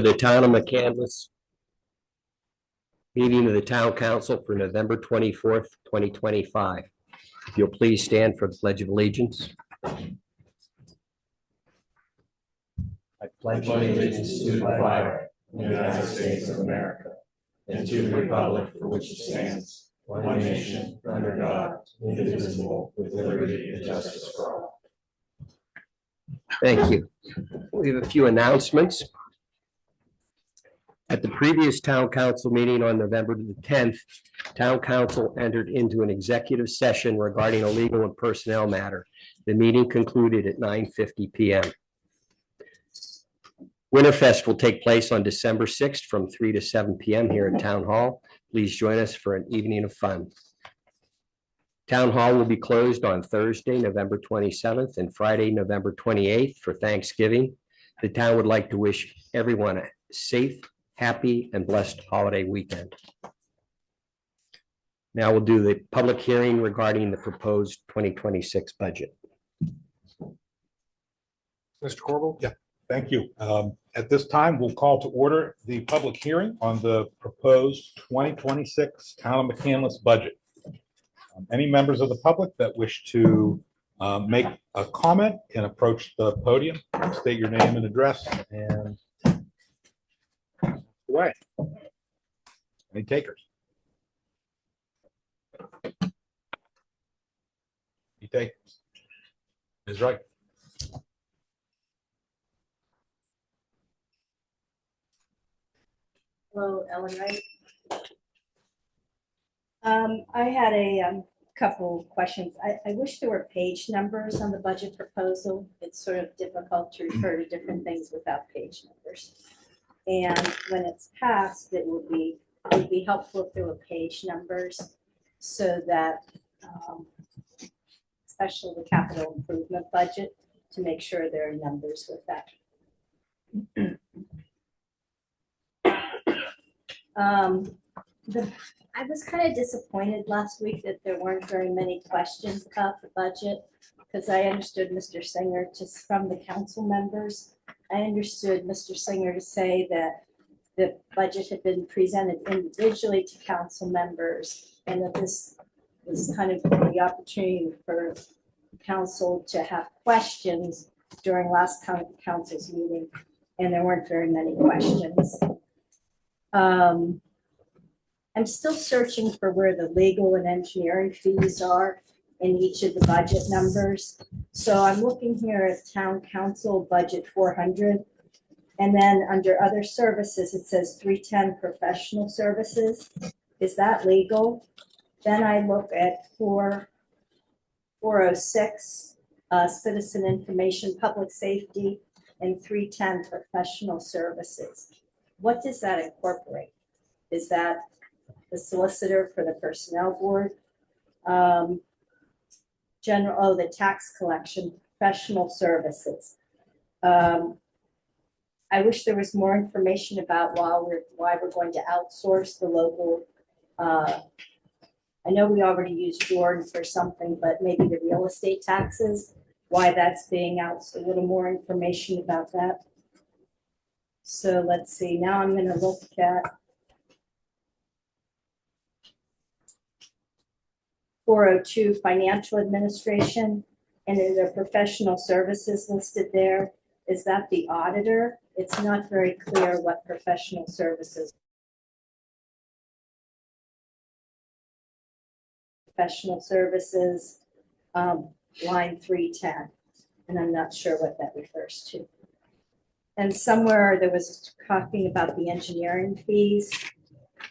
The Town of McCandless meeting of the Town Council for November 24th, 2025. If you'll please stand for the Pledge of Allegiance. I pledge allegiance to the flag of the United States of America and to the republic for which it stands, one nation, under God, indivisible, with liberty and justice for all. Thank you. We have a few announcements. At the previous Town Council meeting on November the 10th, Town Council entered into an executive session regarding a legal and personnel matter. The meeting concluded at 9:50 p.m. Winterfest will take place on December 6th from 3 to 7 p.m. here at Town Hall. Please join us for an evening of fun. Town Hall will be closed on Thursday, November 27th and Friday, November 28th for Thanksgiving. The town would like to wish everyone a safe, happy, and blessed holiday weekend. Now we'll do the public hearing regarding the proposed 2026 budget. Mr. Corbel? Yeah, thank you. At this time, we'll call to order the public hearing on the proposed 2026 Town of McCandless budget. Any members of the public that wish to make a comment can approach the podium, state your name and address, and away. Any takers? Any takers? Ms. Wright. Hello, Ellen Wright. I had a couple questions. I wish there were page numbers on the budget proposal. It's sort of difficult to refer to different things without page numbers. And when it's passed, it would be helpful if there were page numbers so that, especially the capital improvement budget, to make sure there are numbers with that. I was kind of disappointed last week that there weren't very many questions about the budget, because I understood Mr. Singer, just from the council members, I understood Mr. Singer to say that the budget had been presented individually to council members, and that this was kind of the opportunity for council to have questions during last council's meeting, and there weren't very many questions. I'm still searching for where the legal and engineering fees are in each of the budget numbers. So I'm looking here at town council budget 400. And then under other services, it says 310 professional services. Is that legal? Then I look at 406 citizen information, public safety, and 310 professional services. What does that incorporate? Is that the solicitor for the personnel board, the tax collection, professional services. I wish there was more information about why we're going to outsource the local. I know we already used Jordan for something, but maybe the real estate taxes, why that's being outsourced, a little more information about that. So let's see, now I'm going to look at 402 financial administration, and is there professional services listed there? Is that the auditor? It's not very clear what professional services. Professional services, line 310, and I'm not sure what that refers to. And somewhere there was talking about the engineering fees,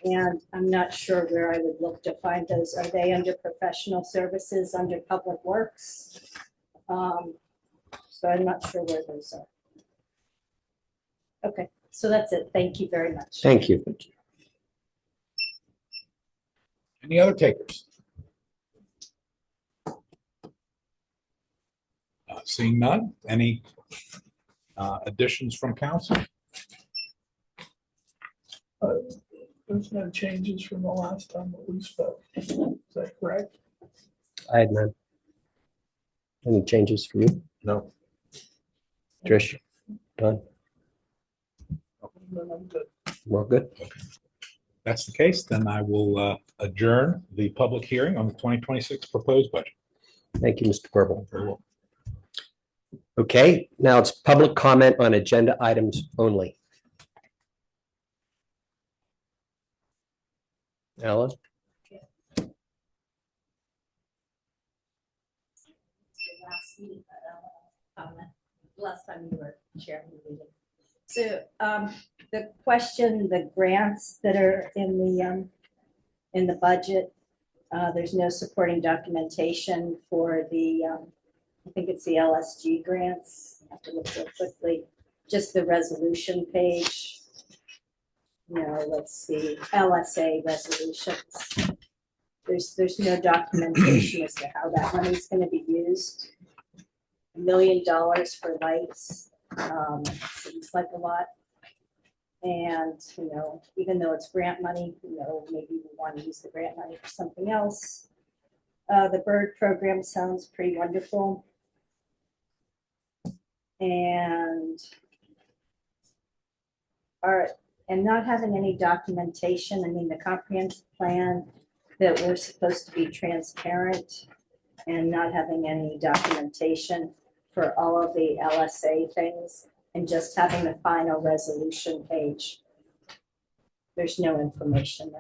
and I'm not sure where I would look to find those. Are they under professional services, under public works? So I'm not sure where those are. Okay, so that's it. Thank you very much. Thank you. Any other takers? Seeing none, any additions from council? There's no changes from the last time that we spoke. Is that correct? I had none. Any changes for you? No. Trish? Done? then I'm good. Well, good. That's the case, then I will adjourn the public hearing on the 2026 proposed budget. Thank you, Mr. Corbel. Very well. Okay, now it's public comment on agenda items only. Ellen? Last meeting, last time you were chairing the meeting. So the question, the grants that are in the budget, there's no supporting documentation for the, I think it's the LSG grants. I have to look real quickly, just the resolution page. No, let's see, LSA resolutions. There's no documentation as to how that money is going to be used. $1 million for lights seems like a lot. And, even though it's grant money, maybe we want to use the grant money for something else. The bird program sounds pretty wonderful. And not having any documentation, I mean, the comprehensive plan that we're supposed to be transparent and not having any documentation for all of the LSA things and just having the final resolution page. There's no information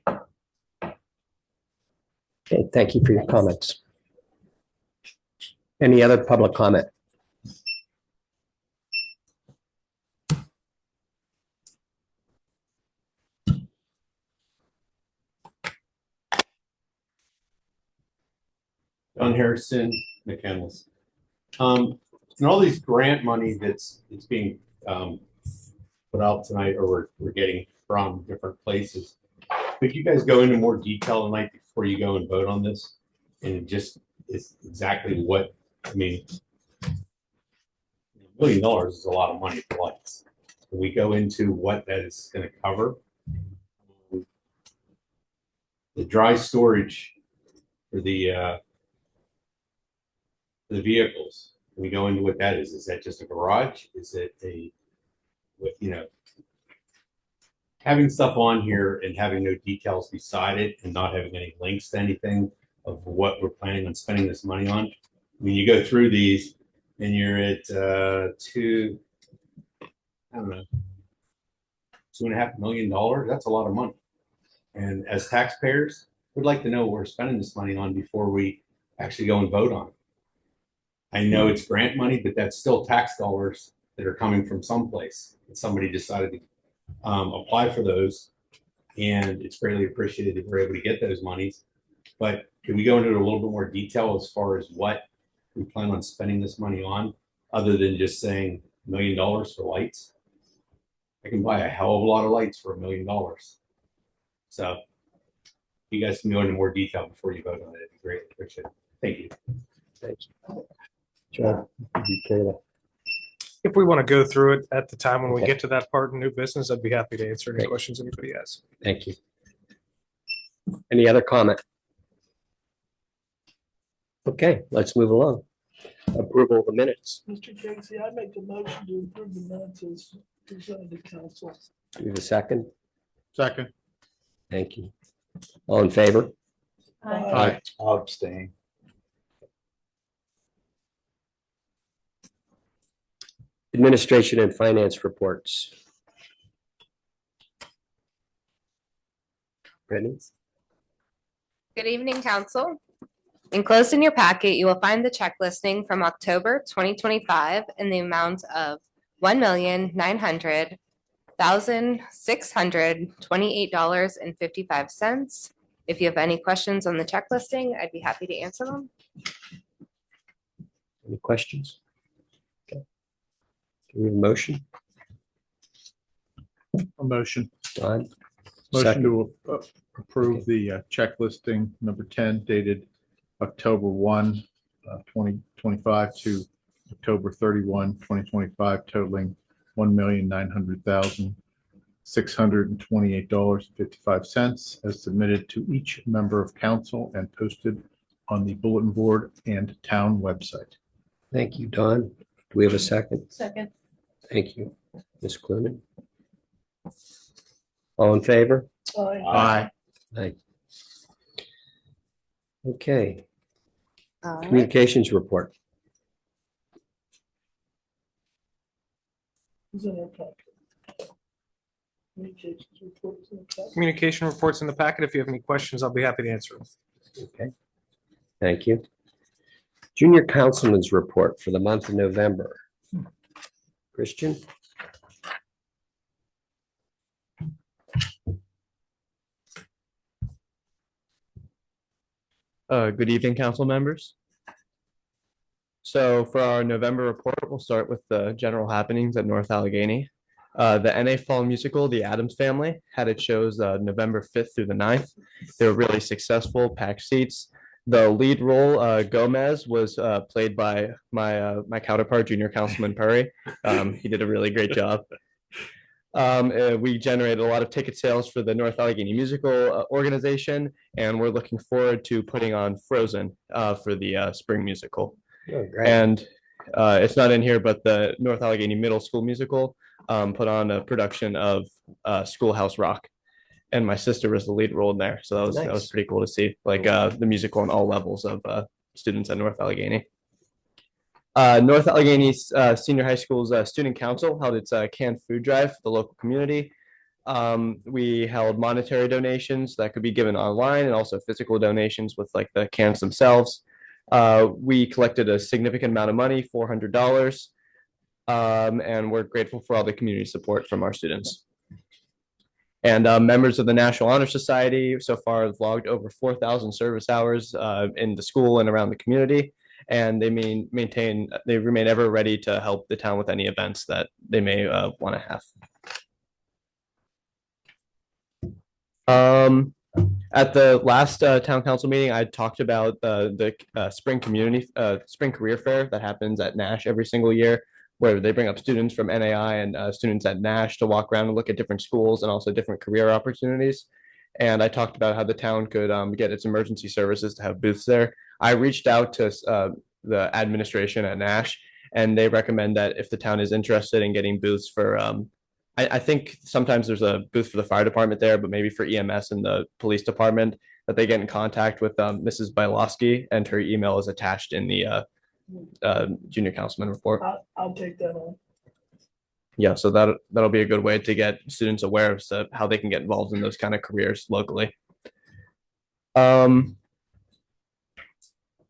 there. Okay, thank you for your comments. Any other public comment? John Harrison, McCandless. And all these grant money it's being put out tonight, or we're getting from different places. Could you guys go into more detail tonight before you go and vote on this? And just it's exactly what, I mean, $1 million is a lot of money for lights. Can we go into what that is going to cover? The dry storage for the vehicles. Can we go into what that is? Is that just a garage? Is it having stuff on here and having no details beside it and not having any links to anything of what we're planning on spending this money on? I mean, you go through these and you're at $2.5 million. That's a lot of money. And as taxpayers, we'd like to know what we're spending this money on before we actually go and vote on it. I know it's grant money, but that's still tax dollars that are coming from someplace. And somebody decided to apply for those, and it's greatly appreciated that we're able to get those monies. But can we go into a little bit more detail as far as what we plan on spending this money on, other than just saying $1 million for lights? I can buy a hell of a lot of lights for $1 million. So if you guys can go into more detail before you vote on it, it'd be greatly appreciated. Thank you. Thanks. John, you care to- If we want to go through it at the time when we Okay. get to that part in new business, I'd be happy to answer any Great. questions anybody has. Thank you. Any other comment? Okay, let's move along. Approval of the minutes. Mr. Casey, I make a motion to approve the minutes as presented to council. Do we have a second? Second. Thank you. All in favor? Aye. I'll abstain. Administration and finance reports. Brittany? Good evening, council. Enclosed in your packet, you will find the check listing from October 2025 in the amount of $1,900,628.55. If you have any questions on the check listing, I'd be happy to answer them. Any questions? Okay. Do we have a motion? A motion. Don? Motion Second. to approve the check listing number 10 dated October 1, 2025 to October 31, 2025, totaling $1,900,628.55 as submitted to each member of council and posted on the bulletin board and town website. Thank you, Don. Do we have a second? Second. Thank you. Ms. Clunin? All in favor? Aye. Aye. Okay, All right. communications report. Is in our packet. Communications reports in the packet. Communication reports in the packet. If you have any questions, I'll be happy to answer them. Okay, thank you. Junior Councilman's report for the month of November. Christian? Good evening, council members. So for our November report, we'll start with the general happenings at North Allegheny. The NA Fall Musical, The Addams Family, had its shows November 5th through the 9th. They were really successful, packed seats. The lead role, Gomez, was played by my counterpart, Junior Councilman Perry. He did a really great job. We generated a lot of ticket sales for the North Allegheny Musical Organization, and we're looking forward to putting on Frozen for the spring musical. Oh, great. And it's not in here, but the North Allegheny Middle School Musical put on a production of Schoolhouse Rock, and my sister was the lead role in there. So that was Nice. pretty cool to see, like the musical on all levels of students at North Allegheny. North Allegheny Senior High School's Student Council held its canned food drive for the local community. We held monetary donations that could be given online and also physical donations with like the cans themselves. We collected a significant amount of money, $400, and we're grateful for all the community support from our students. And members of the National Honor Society so far have logged over 4,000 service hours in the school and around the community. And they remain ever ready to help the town with any events that they may want to have. At the last town council meeting, I talked about the spring career fair that happens at Nash every single year, where they bring up students from NAI and students at Nash to walk around and look at different schools and also different career opportunities. And I talked about how the town could get its emergency services to have booths there. I reached out to the administration at Nash, and they recommend that if the town is interested in getting booths for, I think sometimes there's a booth for the fire department there, but maybe for EMS and the police department, that they get in contact with Mrs. Bylowski, and her email is attached in the junior councilman report. I'll take that on. Yeah, so that'll be a good way to get students aware of how they can get involved in those kind of careers locally.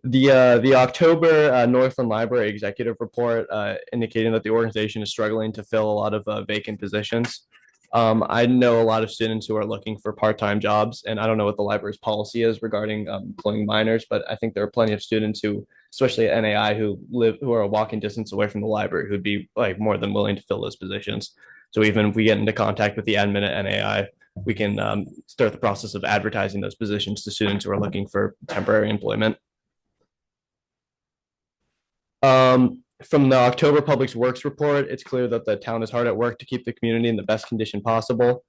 The October Northland Library Executive Report indicating that the organization is struggling to fill a lot of vacant positions. I know a lot of students who are looking for part-time jobs, and I don't know what the library's policy is regarding employing minors, but I think there are plenty of students who, especially at NAI, who are a walking distance away from the library, who'd be like more than willing to fill those positions. So even if we get into contact with the admin at NAI, we can start the process of advertising those positions to students who are looking for temporary employment. From the October Public Works report, it's clear that the town is hard at work to keep the community in the best condition possible.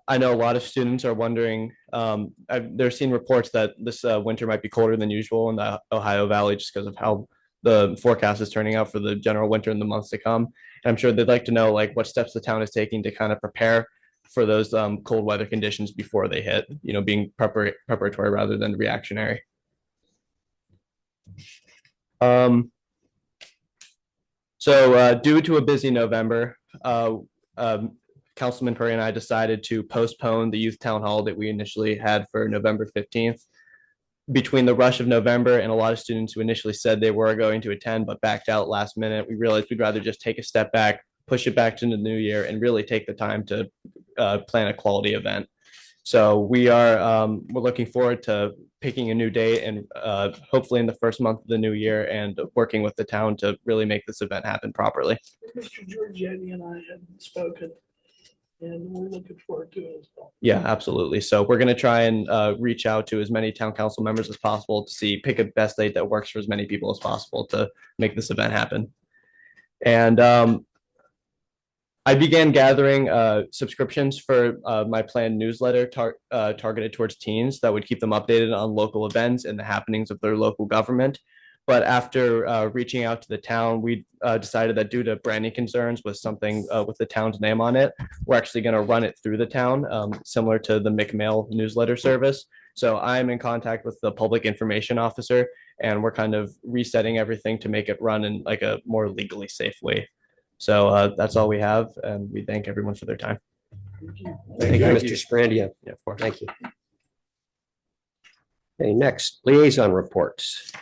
I know a lot of students are wondering, they're seeing reports that this winter might be colder than usual in the Ohio Valley just because of how the forecast is turning out for the general winter in the months to come. And I'm sure they'd like to know like what steps the town is taking to kind of prepare for those cold weather conditions before they hit, being preparatory rather than reactionary. So due to a busy November, Councilman Perry and I decided to postpone the youth town hall that we initially had for November 15th. Between the rush of November and a lot of students who initially said they were going to attend but backed out last minute, we realized we'd rather just take a step back, push it back to the new year, and really take the time to plan a quality event. So we're looking forward to picking a new date and hopefully in the first month of the new year and working with the town to really make this event happen properly. Mr. Giorgetti and I had spoken, and we're looking forward to it as well. Yeah, absolutely. So we're going to try and reach out to as many town council members as possible to pick a best date that works for as many people as possible to make this event happen. And I began gathering subscriptions for my planned newsletter targeted towards teens that would keep them updated on local events and the happenings of their local government. But after reaching out to the town, we decided that due to branding concerns with something with the town's name on it, we're actually going to run it through the town, similar to the McMail newsletter service. So I'm in contact with the public information officer, and we're kind of resetting everything to make it run in like a more legally safe way. So that's all we have, and we thank everyone for their time. Thank you, Mr. Sprandia. Yeah, of course. Thank you. Okay, next, liaison reports.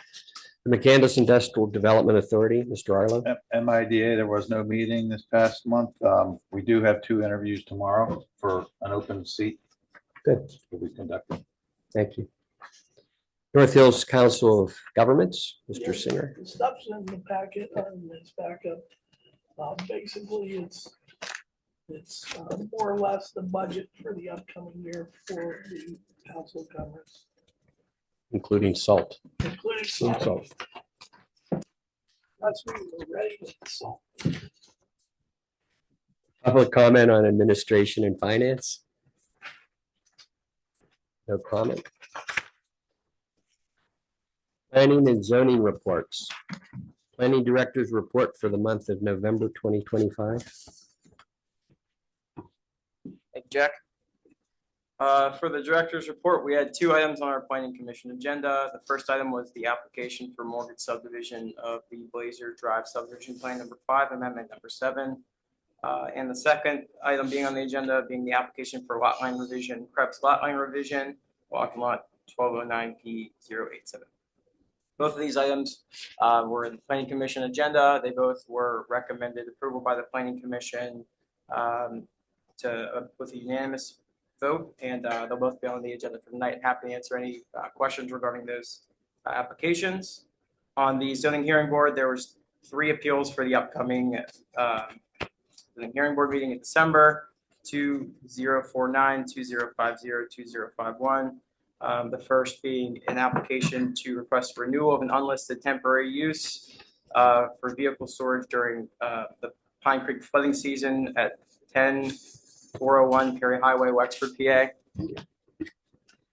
The McCandless Industrial Development Authority, Mr. Arlo. MIDA, there was no meeting this past month. We do have 2 interviews tomorrow for an open seat. Good. Will be conducted. Thank you. North Hills Council of Governments, Mr. Singer. The stuff's in the packet and it's backup. Basically, it's more or less the budget for the upcoming year for the council of governments, Including salt. including Salt. salt. That's when we're ready with the salt. Public comment on administration and finance? No comment. Planning and zoning reports. Planning Director's report for the month of November 2025. Thank you, Jack. For the director's report, we had 2 items on our planning commission agenda. The first item was the application for mortgage subdivision of the Blazer Drive subdivision plan number 5, amendment number 7. And the second item being on the agenda being the application for lot line revision, Krebs lot line revision, lot 1209P087. Both of these items were in the planning commission agenda. They both were recommended approval by the planning commission with a unanimous vote, and they'll both be on the agenda for tonight. Happy to answer any questions regarding those applications. On the zoning hearing board, there was 3 appeals for the upcoming zoning hearing board meeting in December: 2049, 2050, 2051. The first being an application to request renewal of an unlisted temporary use for vehicle storage during the Pine Creek flooding season at 10401 Perry Highway, Wexford, PA.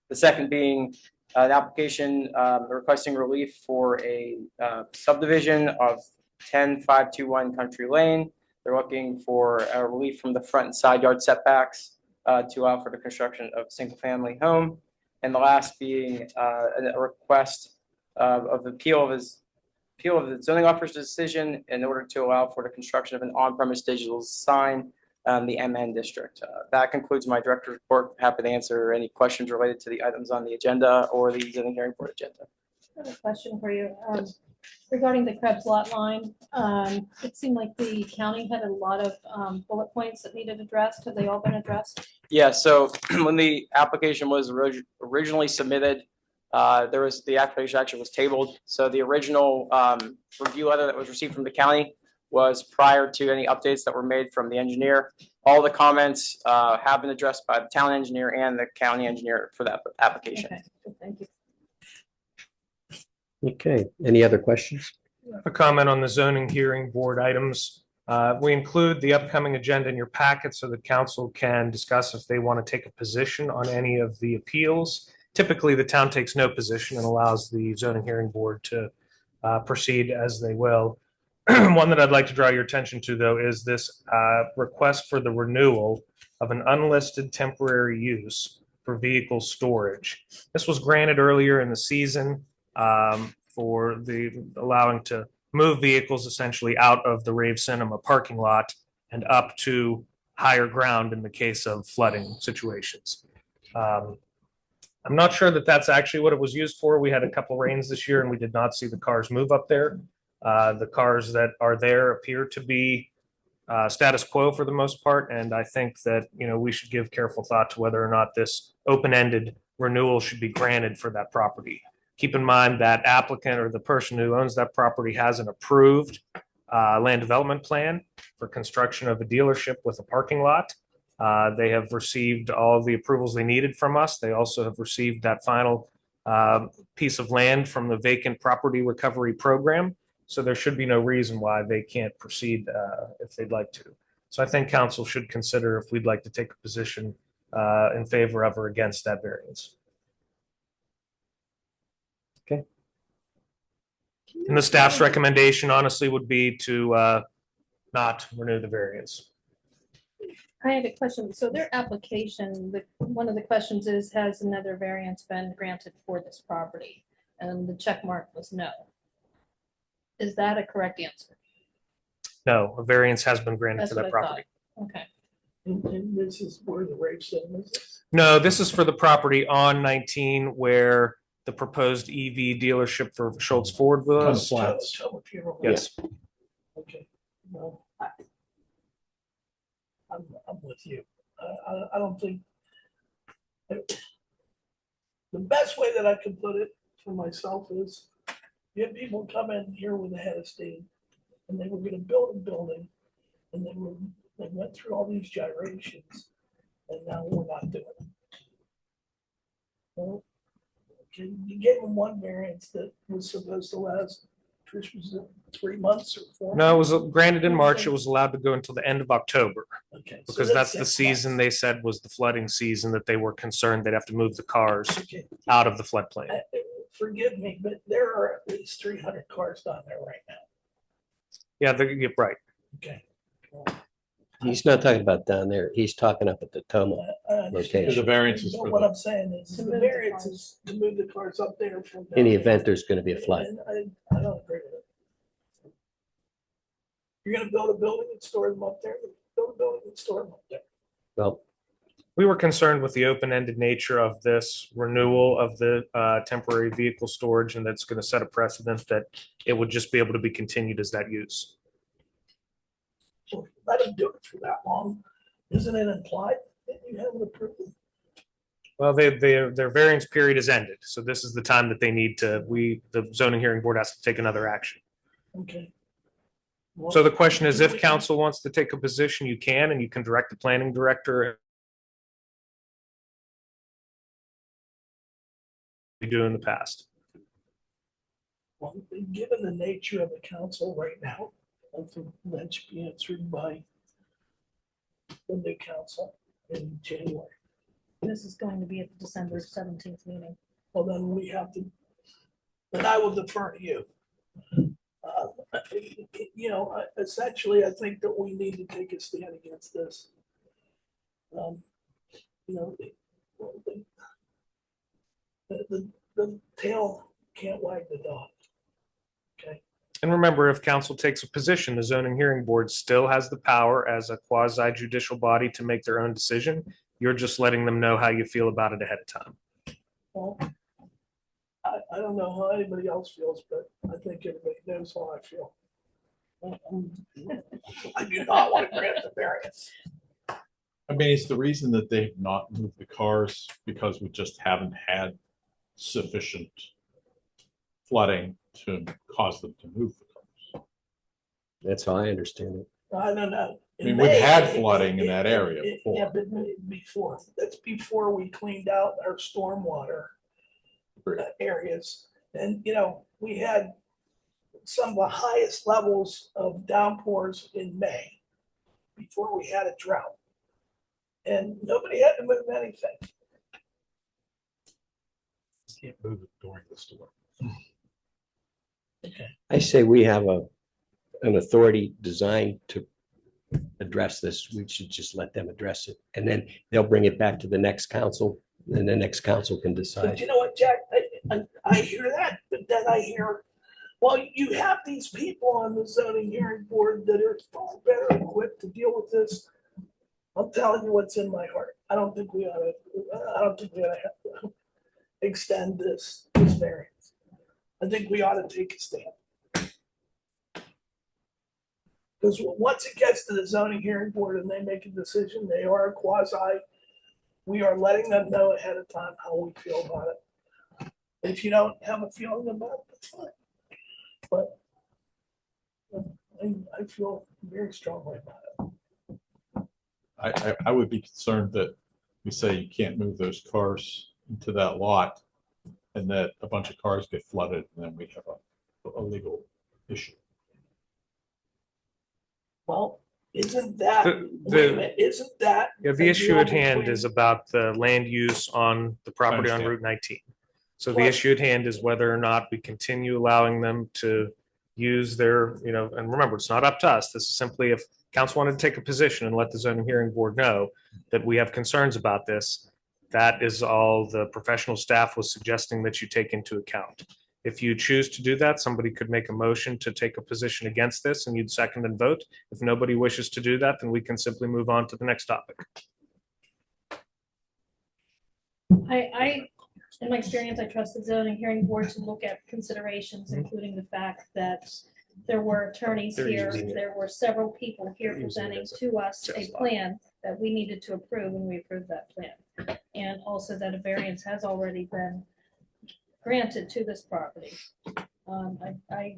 The second being an application requesting relief for a subdivision of 10521 Country Lane. They're looking for a relief from the front and side yard setbacks to allow for the construction of a single-family home. And the last being a request of appeal of the zoning officer's decision in order to allow for the construction of an on-premise digital sign the MN district. That concludes my director's report. Happy to answer any questions related to the items on the agenda or the zoning hearing board agenda. I have a question for you. Regarding the Krebs lot line, it seemed like the county had a lot of bullet points that needed addressed. Have they all been addressed? Yeah, so when the application was originally submitted, the application actually was tabled. So the original review letter that was received from the county was prior to any updates that were made from the engineer. All the comments have been addressed by the town engineer and the county engineer for that application. Okay, thank you. Okay, any other questions? A comment on the zoning hearing board items. We include the upcoming agenda in your packet so that council can discuss if they want to take a position on any of the appeals. Typically, the town takes no position and allows the zoning hearing board to proceed as they will. One that I'd like to draw your attention to, though, is this request for the renewal of an unlisted temporary use for vehicle storage. This was granted earlier in the season for the allowing to move vehicles essentially out of the Rave Cinema parking lot and up to higher ground in the case of flooding situations. I'm not sure that that's actually what it was used for. We had a couple rains this year and we did not see the cars move up there. The cars that are there appear to be status quo for the most part, and I think that we should give careful thought to whether or not this open-ended renewal should be granted for that property. Keep in mind that applicant or the person who owns that property has an approved land development plan for construction of a dealership with a parking lot. They have received all the approvals they needed from us. They also have received that final piece of land from the vacant property recovery program. So there should be no reason why they can't proceed if they'd like to. So I think council should consider if we'd like to take a position in favor of or against that variance. And the staff's recommendation honestly would be to not renew the variance. I had a question. So their application, one of the questions is, has another variance been granted for this property? And the check mark was no. Is that a correct answer? No, a variance has been granted That's for what that I thought. property. Okay. And this is where the race is. No, this is for the property on 19 where the proposed EV dealership for Schultz Ford was. Flats. Yes. Okay, well, I'm with you. I don't think. The best way that I can put it for myself is, you have people come in here with a head of steam, and they were gonna build a building, and they went through all these gyrations, and now we're not doing it. Well, okay, you gave them one variance that was supposed to last, Trish, was it 3 months or 4 months? No, it was granted in March. It was allowed to go until the end of October Okay. so because that's the 6 season months. they said was the flooding season that they were concerned they'd have to move the cars Okay. out of the floodplain. Forgive me, but there are at least 300 cars down there right now. Yeah, you're right. Okay. He's not talking about down there. He's talking up at the Toma I understand. location. The variances But for what the, I'm saying is, To the move the variance cars. is to move the cars up there from. In the down there. event there's going to be a flood. And I don't agree with it. You're gonna build a building and store them up there, build a building and store them up there. Well, We were concerned with the open-ended nature of this renewal of the temporary vehicle storage, and that's going to set a precedent that it would just be able to be continued as that use. So if you let them do it for that long, isn't it implied that you haven't approved it? Well, their variance period is ended, so this is the time that they need to, the zoning hearing board has to take another action. Okay. So the question is, if council wants to take a position, you can, and you can direct the planning director. We do in the past. Well, given the nature of the council right now, I think that should be answered by the new council in January. This is going to be at the December 17th meeting. Well, then we have to, then I will defer to you. Essentially, I think that we need to take a stand against this. You know, the tail can't wag the dog. Okay. And remember, if council takes a position, the zoning hearing board still has the power as a quasi judicial body to make their own decision. You're just letting them know how you feel about it ahead of time. Well, I don't know how anybody else feels, but I think everybody knows how I feel. I do not want to grant the variance. I mean, it's the reason that they've not moved the cars because we just haven't had sufficient flooding to cause them to move the cars. that's how I understand it. I don't know. I mean, we've had flooding in that area Yeah, before. but before, that's before we cleaned out our stormwater areas. And, we had some of the highest levels of downpours in May before we had a drought. And nobody had to move anything. can't move it during the storm. I say we have an authority designed to address this. We should just let them address it. And then they'll bring it back to the next council and the next council can But decide. you know what, Jack, I hear that, but then I hear, well, you have these people on the zoning hearing board that are far better equipped to deal with this. I'm telling you what's in my heart. I don't think we ought to have to extend this variance. I think we ought to take a stand. Because once it gets to the zoning hearing board and they make a decision, they are a quasi, we are letting them know ahead of time how we feel about it. If you don't have a feeling about it, that's fine. But I feel very strongly about it. I would be concerned that we say you can't move those cars into that lot and that a bunch of cars get flooded and then we have a legal issue. Well, isn't that, The- wait a minute, isn't that? Yeah, the a issue deal at hand between- is about the land use on the property on understand. Route 19. So the issue at hand is whether or not we continue allowing them to use their, and remember, it's not up to us. This is simply if council wanted to take a position and let the zoning hearing board know that we have concerns about this. That is all the professional staff was suggesting that you take into account. If you choose to do that, somebody could make a motion to take a position against this and you'd second and vote. If nobody wishes to do that, then we can simply move on to the next topic. In my experience, I trust the zoning hearing board to look at considerations, including the fact that there were attorneys They're here, using it. there were several people here They're using it presenting as a to us a test lot. plan that we needed to approve, and we approved that plan. And also that a variance has already been granted to this property. I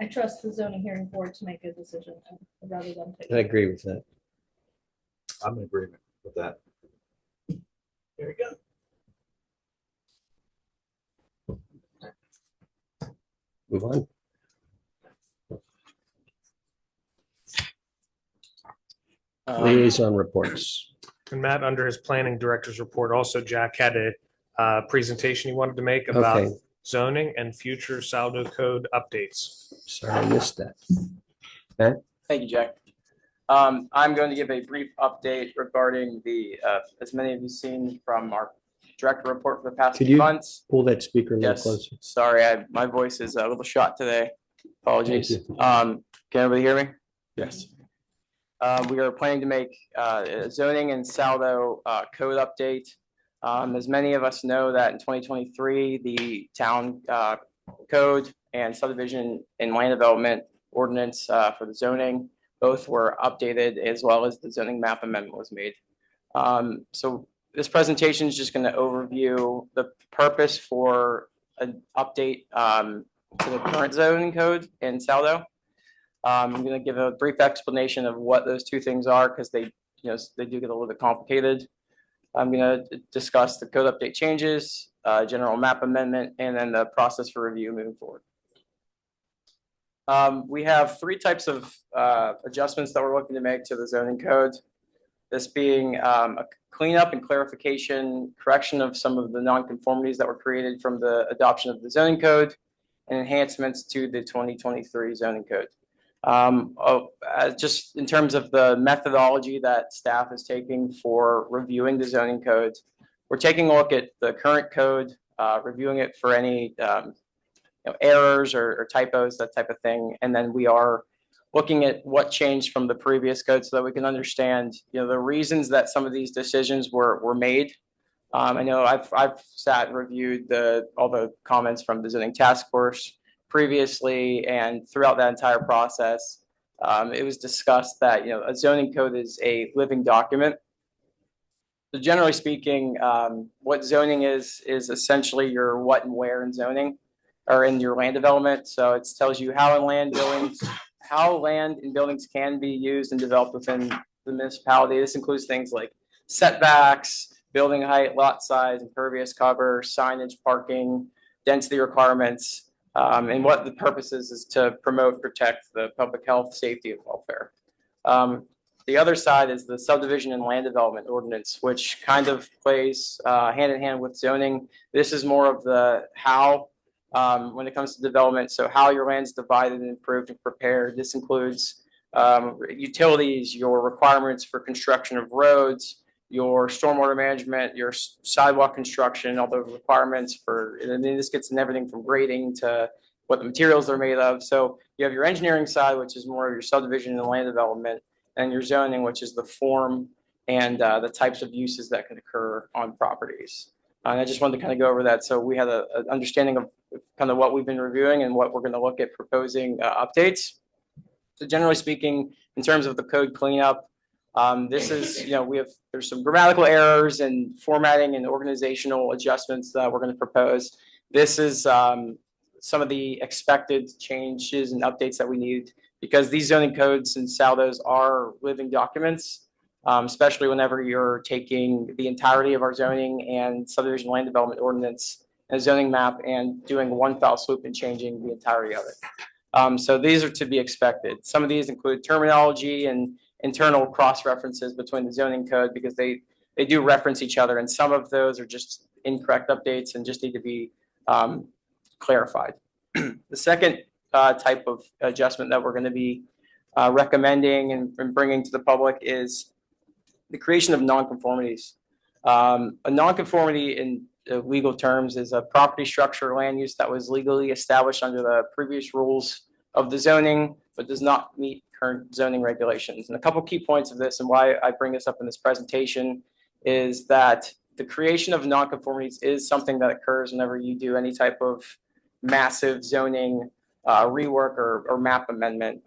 trust the zoning hearing board to make a decision rather than take. I agree with that. I'm in agreement with that. There you go. Move on. Liaison reports. And Matt, under his planning director's report, also Jack had a presentation he wanted to make about Okay. zoning and future Saldo code updates. Sorry, I missed that. Thank you, Jack. I'm going to give a brief update regarding as many of you seen from our director report for the past Could few you months. pull that speaker a little Yes, closer? sorry, my voice is a little shot today. Apologies. Thank you. Can everybody hear me? Yes. We are planning to make a zoning and Saldo code update. As many of us know that in 2023, the town code and subdivision and land development ordinance for the zoning both were updated, as well as the zoning map amendment was made. So this presentation is just going to overview the purpose for an update to the current zoning code in Saldo. I'm going to give a brief explanation of what those two things are, because they do get a little bit complicated. I'm going to discuss the code update changes, general map amendment, and then the process for review moving forward. We have three types of adjustments that we're looking to make to the zoning code. This being a cleanup and clarification, correction of some of the nonconformities that were created from the adoption of the zoning code, and enhancements to the 2023 zoning code. Just in terms of the methodology that staff is taking for reviewing the zoning code, we're taking a look at the current code, reviewing it for any errors or typos, that type of thing, and then we are looking at what changed from the previous code so that we can understand the reasons that some of these decisions were made. I know I've sat and reviewed all the comments from the zoning task force previously, and throughout that entire process, it was discussed that a zoning code is a living document. So generally speaking, what zoning is essentially your what and where in zoning, or in your land development. So it tells you how land and buildings can be used and developed within the municipality. This includes things like setbacks, building height, lot size, impervious cover, signage, parking, density requirements. And what the purpose is to promote, protect the public health, safety, and welfare. The other side is the subdivision and land development ordinance, which kind of plays hand in hand with zoning. This is more of the how when it comes to development. So how your land's divided and improved and prepared. This includes utilities, your requirements for construction of roads, your stormwater management, your sidewalk construction, all the requirements for, and then this gets in everything from grading to what the materials they're made of. So you have your engineering side, which is more of your subdivision and land development, and your zoning, which is the form and the types of uses that can occur on properties. And I just wanted to kind of go over that. So we had an understanding of kind of what we've been reviewing and what we're going to look at proposing updates. So generally speaking, in terms of the code cleanup, this is, there's some grammatical errors and formatting and organizational adjustments that we're going to propose. This is some of the expected changes and updates that we need, because these zoning codes and saldos are living documents, especially whenever you're taking the entirety of our zoning and subdivision land development ordinance and a zoning map and doing one fell swoop and changing the entirety of it. So these are to be expected. Some of these include terminology and internal cross references between the zoning code, because they do reference each other, and some of those are just incorrect updates and just need to be clarified. The second type of adjustment that we're going to be recommending and bringing to the public is the creation of nonconformities. A nonconformity in legal terms is a property structure or land use that was legally established under the previous rules of the zoning, but does not meet current zoning regulations. And a couple key points of this and why I bring this up in this presentation is that the creation of nonconformities is something that occurs whenever you do any type of massive zoning rework or map amendment.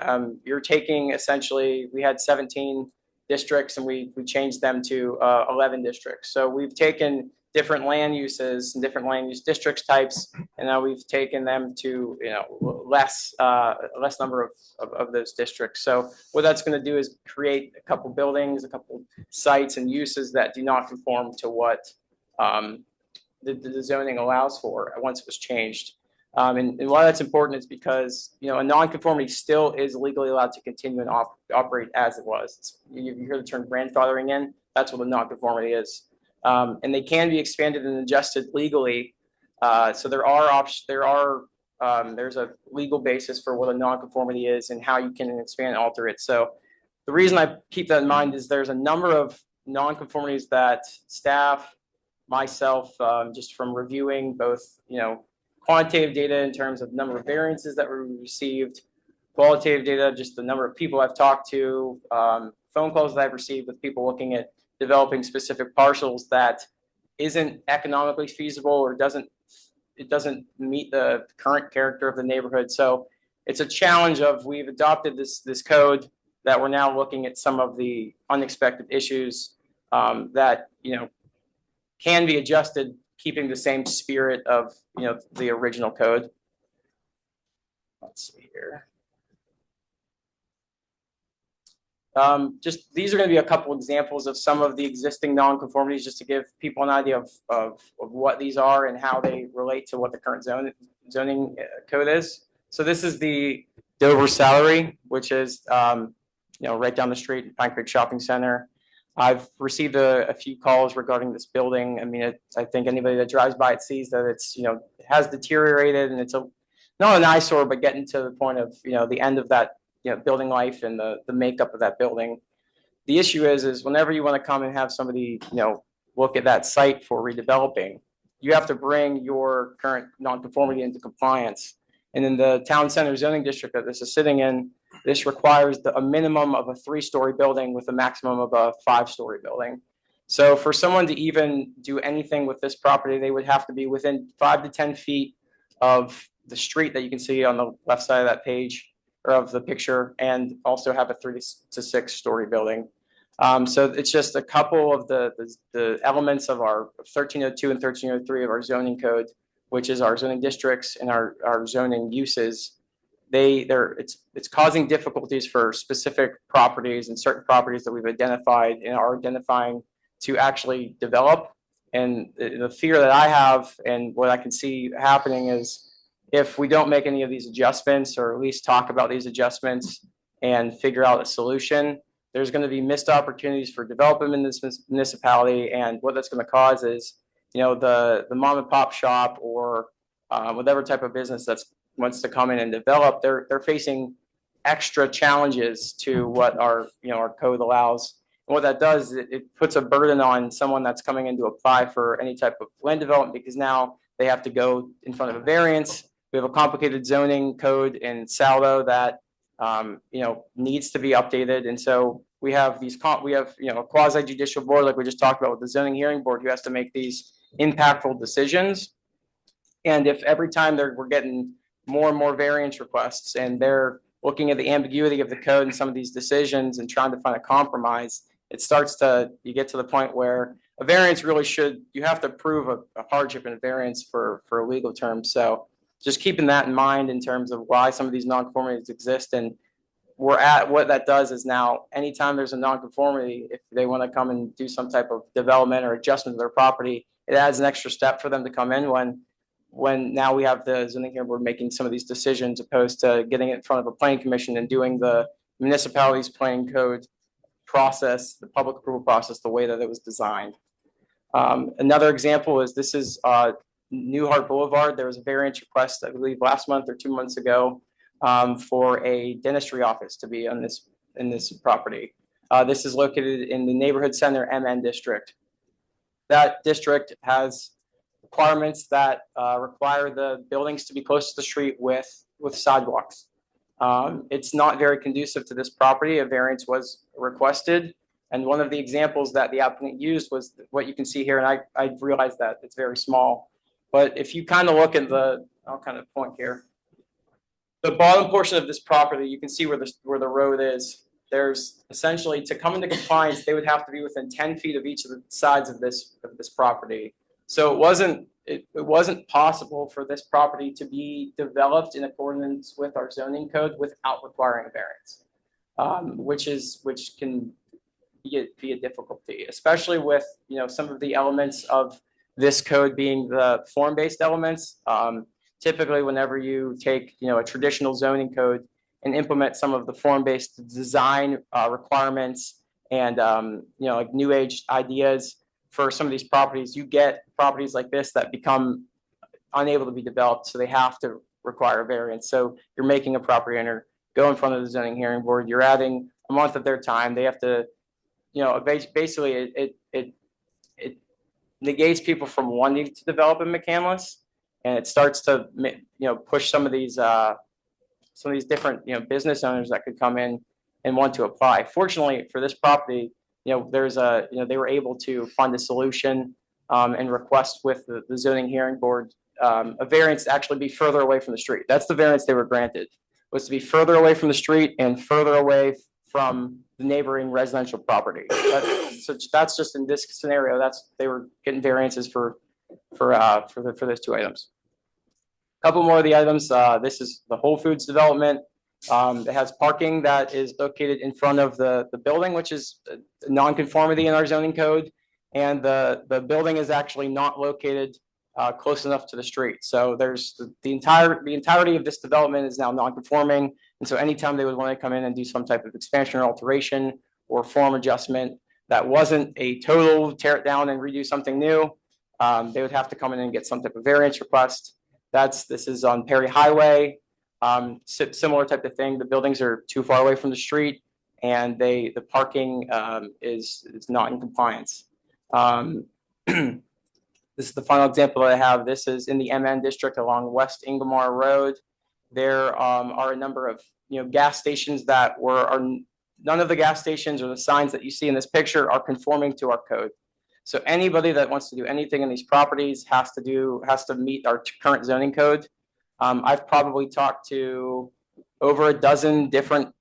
You're taking essentially, we had 17 districts and we changed them to 11 districts. So we've taken different land uses and different land use districts types, and now we've taken them to less number of those districts. So what that's going to do is create a couple buildings, a couple sites and uses that do not conform to what the zoning allows for once it was changed. And why that's important is because a nonconformity still is legally allowed to continue and operate as it was. You hear the term grandfathering in, that's what a nonconformity is. And they can be expanded and adjusted legally. So there's a legal basis for what a nonconformity is and how you can expand and alter it. So the reason I keep that in mind is there's a number of nonconformities that staff, myself, just from reviewing both, quantitative data in terms of number of variances that were received, qualitative data, just the number of people I've talked to, phone calls that I've received with people looking at developing specific parcels that isn't economically feasible or it doesn't meet the current character of the neighborhood. So it's a challenge of we've adopted this code that we're now looking at some of the unexpected issues that can be adjusted, keeping the same spirit of the original code. Let's see here. Just these are going to be a couple examples of some of the existing nonconformities, just to give people an idea of what these are and how they relate to what the current zoning code is. So this is the Dover Salary, which is right down the street in Pine Creek Shopping Center. I've received a few calls regarding this building. I mean, I think anybody that drives by it sees that it's it has deteriorated and it's not an eyesore, but getting to the point of the end of that building life and the makeup of that building. The issue is whenever you want to come and have somebody look at that site for redeveloping, you have to bring your current nonconformity into compliance. And in the town center zoning district that this is sitting in, this requires a minimum of a 3-story building with a maximum of a 5-story building. So for someone to even do anything with this property, they would have to be within 5 to 10 feet of the street that you can see on the left side of that page or of the picture, and also have a 3 to 6-story building. So it's just a couple of the elements of our 1302 and 1303 of our zoning code, which is our zoning districts and our zoning uses. It's causing difficulties for specific properties and certain properties that we've identified and are identifying to actually develop. And the fear that I have and what I can see happening is if we don't make any of these adjustments, or at least talk about these adjustments and figure out a solution, there's going to be missed opportunities for development in this municipality. And what that's going to cause is, the mom and pop shop or whatever type of business that wants to come in and develop, they're facing extra challenges to what our code allows. And what that does, it puts a burden on someone that's coming in to apply for any type of land development, because now they have to go in front of a variance. We have a complicated zoning code in Saldo that needs to be updated, and so we have a quasi judicial board like we just talked about with the zoning hearing board, who has to make these impactful decisions. And if every time we're getting more and more variance requests and they're looking at the ambiguity of the code and some of these decisions and trying to find a compromise, you get to the point where a variance really you have to prove a hardship in a variance for a legal term. So just keeping that in mind in terms of why some of these nonconformities exist. And what that does is now anytime there's a nonconformity, if they want to come and do some type of development or adjustment to their property, it adds an extra step for them to come in when now we have the zoning hearing board making some of these decisions, opposed to getting it in front of a planning commission and doing the municipality's planning code process, the public approval process, the way that it was designed. Another example is this is Newhart Boulevard. There was a variance request, I believe, last month or 2 months ago for a dentistry office to be on in this property. This is located in the neighborhood center MN district. That district has requirements that require the buildings to be close to the street with sidewalks. It's not very conducive to this property. A variance was requested. And one of the examples that the applicant used was what you can see here. And I realize that it's very small. But if you kind of look at I'll kind of point here. The bottom portion of this property, you can see where the road is. There's essentially, to come into compliance, they would have to be within 10 feet of each of the sides of this property. So it wasn't possible for this property to be developed in accordance with our zoning code without requiring a variance, which can be a difficulty, especially with some of the elements of this code being the form-based elements. Typically, whenever you take a traditional zoning code and implement some of the form-based design requirements and like new age ideas for some of these properties, you get properties like this that become unable to be developed, so they have to require a variance. So you're making a property owner go in front of the zoning hearing board. You're adding a month of their time. They have to, basically it negates people from wanting to develop in McCandless, and it starts to push some of these different business owners that could come in and want to apply. Fortunately for this property, they were able to find a solution and request with the zoning hearing board a variance to actually be further away from the street. That's the variance they were granted, was to be further away from the street and further away from the neighboring residential property. So that's just in this scenario. They were getting variances for those two items. A couple more of the items. This is the Whole Foods development. It has parking that is located in front of the building, which is a nonconformity in our zoning code. And the building is actually not located close enough to the street. So there's the entirety of this development is now nonconforming. And so anytime they would want to come in and do some type of expansion or alteration or form adjustment that wasn't a total tear it down and redo something new, they would have to come in and get some type of variance request. This is on Perry Highway. Similar type of thing. The buildings are too far away from the street, and the parking is not in compliance. This is the final example that I have. This is in the MN district along West Ingomar Road. There are a number of gas stations that are none of the gas stations or the signs that you see in this picture are conforming to our code. So anybody that wants to do anything in these properties has to meet our current zoning code. I've probably talked to over a dozen different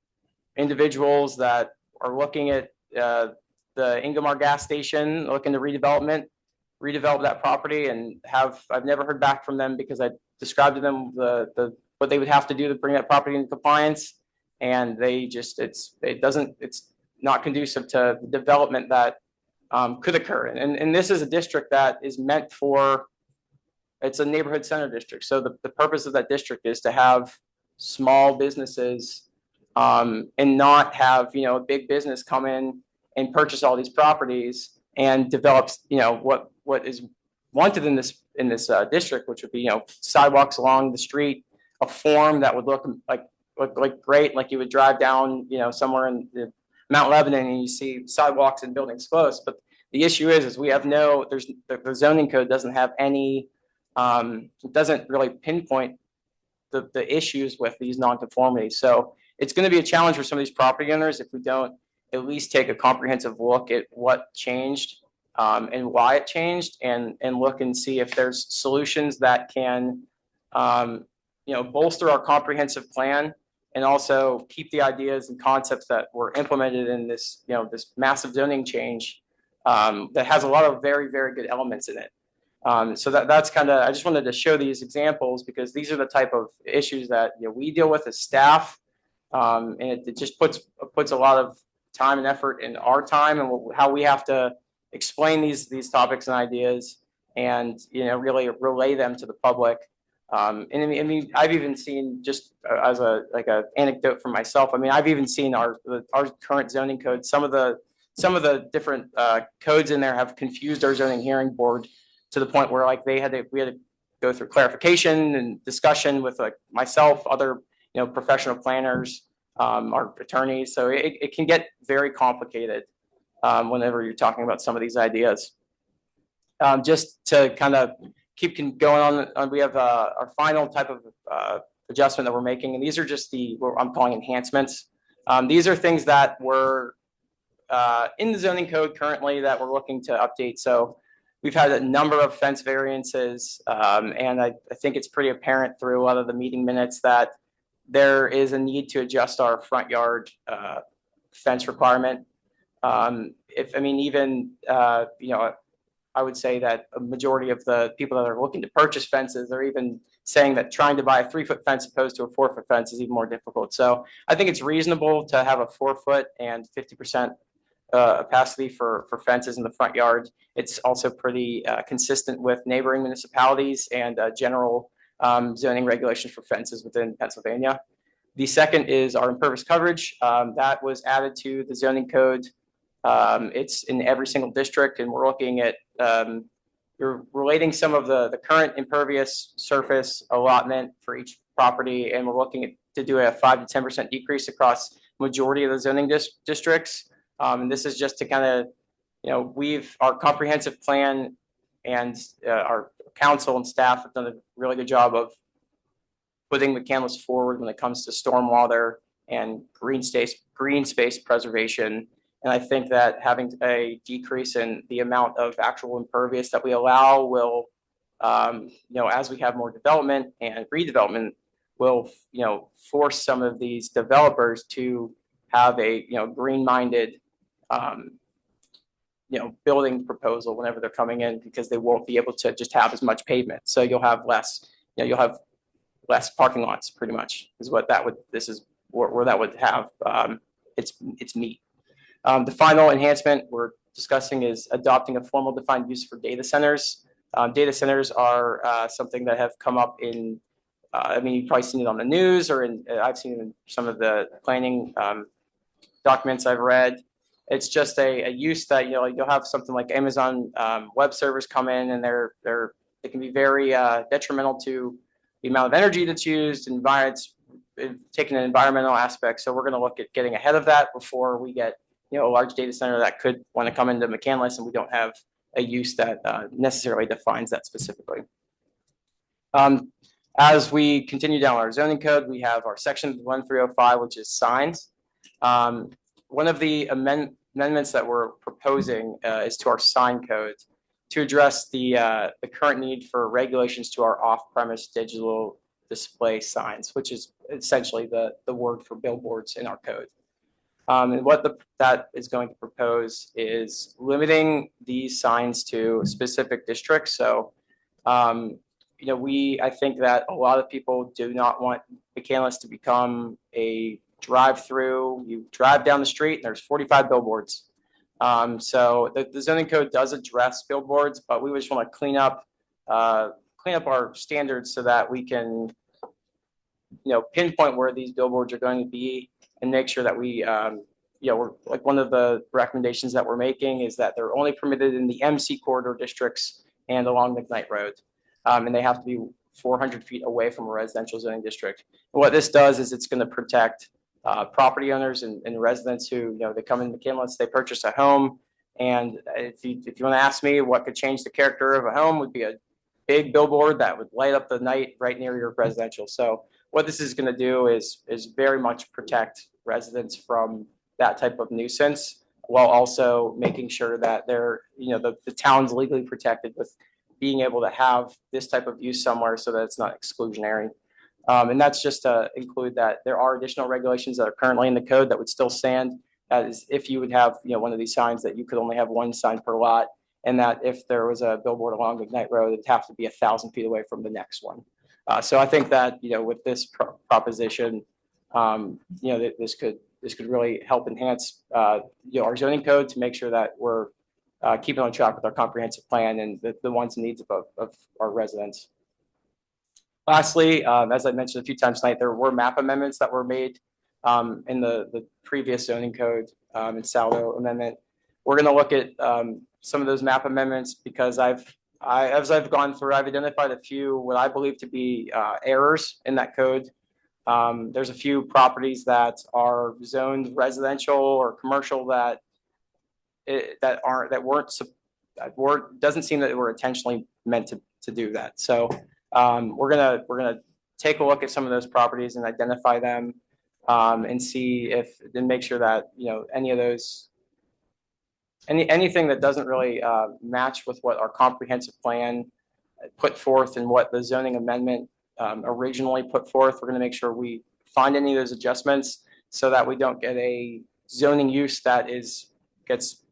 individuals that are looking at the Ingomar gas station, looking to redevelop that property, and I've never heard back from them because I described to them what they would have to do to bring that property into compliance, and it's not conducive to the development that could occur. And this is a district that is meant for. It's a neighborhood center district. So the purpose of that district is to have small businesses and not have, a big business come in and purchase all these properties and develop, what is wanted in this district, which would be, sidewalks along the street, a form that would look great, like you would drive down, somewhere in Mount Lebanon and you see sidewalks and buildings close. But the issue is we have the zoning code doesn't have any. It doesn't really pinpoint the issues with these nonconformities. So it's going to be a challenge for some of these property owners if we don't at least take a comprehensive look at what changed and why it changed, and look and see if there's solutions that can bolster our comprehensive plan and also keep the ideas and concepts that were implemented in this this massive zoning change that has a lot of very, very good elements in it. So that's kind of, I just wanted to show these examples because these are the type of issues that we deal with as staff, and it just puts a lot of time and effort in our time and how we have to explain these topics and ideas and really relay them to the public. And I mean, I've even seen, just as a anecdote for myself, I mean, I've even seen our current zoning code, some of the some of the different codes in there have confused our zoning hearing board to the point where like we had to go through clarification and discussion with like myself, other professional planners, our attorneys. So it can get very complicated whenever you're talking about some of these ideas. Just to kind of keep going on, we have our final type of adjustment that we're making, and these are just what I'm calling enhancements. These are things that were in the zoning code currently that we're looking to update. So we've had a number of fence variances, and I think it's pretty apparent through a lot of the meeting minutes that there is a need to adjust our front yard fence requirement. I would say that a majority of the people that are looking to purchase fences are even saying that trying to buy a 3-foot fence opposed to a 4-foot fence is even more difficult. So I think it's reasonable to have a 4-foot and 50% opacity for fences in the front yard. It's also pretty consistent with neighboring municipalities and general zoning regulations for fences within Pennsylvania. The second is our impervious coverage. That was added to the zoning code. It's in every single district, and we're looking at we're relating some of the current impervious surface allotment for each property, and we're looking to do a 5 to 10% decrease across majority of the zoning districts. And this is just to kind of, our comprehensive plan and our council and staff have done a really good job of putting McCandless forward when it comes to stormwater and green space preservation. And I think that having a decrease in the amount of actual impervious that we allow will, as we have more development and redevelopment, will, force some of these developers to have a, green-minded, building proposal whenever they're coming in, because they won't be able to just have as much pavement. So you'll have less, less parking lots, pretty much, is what that would. This is where that would have its meat. The final enhancement we're discussing is adopting a formal defined use for data centers. Data centers are something that have come up in, you've probably seen it on the news, or I've seen it in some of the planning documents I've read. It's just a use that, you'll have something like Amazon web servers come in, and they can be very detrimental to the amount of energy that's used, and it's taking an environmental aspect. So we're going to look at getting ahead of that before we get a large data center that could want to come into McCandless, and we don't have a use that necessarily defines that specifically. As we continue down our zoning code, we have our section 1305, which is signs. One of the amendments that we're proposing is to our sign code to address the current need for regulations to our off-premise digital display signs, which is essentially the word for billboards in our code. And what that is going to propose is limiting these signs to specific districts. So, I think that a lot of people do not want McCandless to become a drive-through. You drive down the street and there's 45 billboards. So the zoning code does address billboards, but we just want to clean up our standards so that we can, pinpoint where these billboards are going to be, and make sure that we, we're like, one of the recommendations that we're making is that they're only permitted in the MC corridor districts and along McKnight Road. And they have to be 400 feet away from a residential zoning district. And what this does is it's going to protect property owners and residents who, they come in McCandless, they purchase a home. And if you want to ask me what could change the character of a home, would be a big billboard that would light up the night right near your residential. So what this is going to do is very much protect residents from that type of nuisance, while also making sure that they're, the town's legally protected with being able to have this type of use somewhere so that it's not exclusionary. And that's just to include that there are additional regulations that are currently in the code that would still stand. That is, if you would have, one of these signs, that you could only have one sign per lot, and that if there was a billboard along McKnight Road, it'd have to be 1,000 feet away from the next one. So I think that, with this proposition, this could really help enhance, our zoning code to make sure that we're keeping on track with our comprehensive plan and the wants and needs of our residents. Lastly, as I mentioned a few times tonight, there were map amendments that were made in the previous zoning code and Saldo amendment. We're going to look at some of those map amendments because as I've gone through, I've identified a few what I believe to be errors in that code. There's a few properties that are zoned residential or commercial that doesn't seem that they were intentionally meant to do that. So we're gonna take a look at some of those properties and identify them and see and make sure that any of those anything that doesn't really match with what our comprehensive plan put forth and what the zoning amendment originally put forth. We're going to make sure we find any of those adjustments so that we don't get a zoning use that gets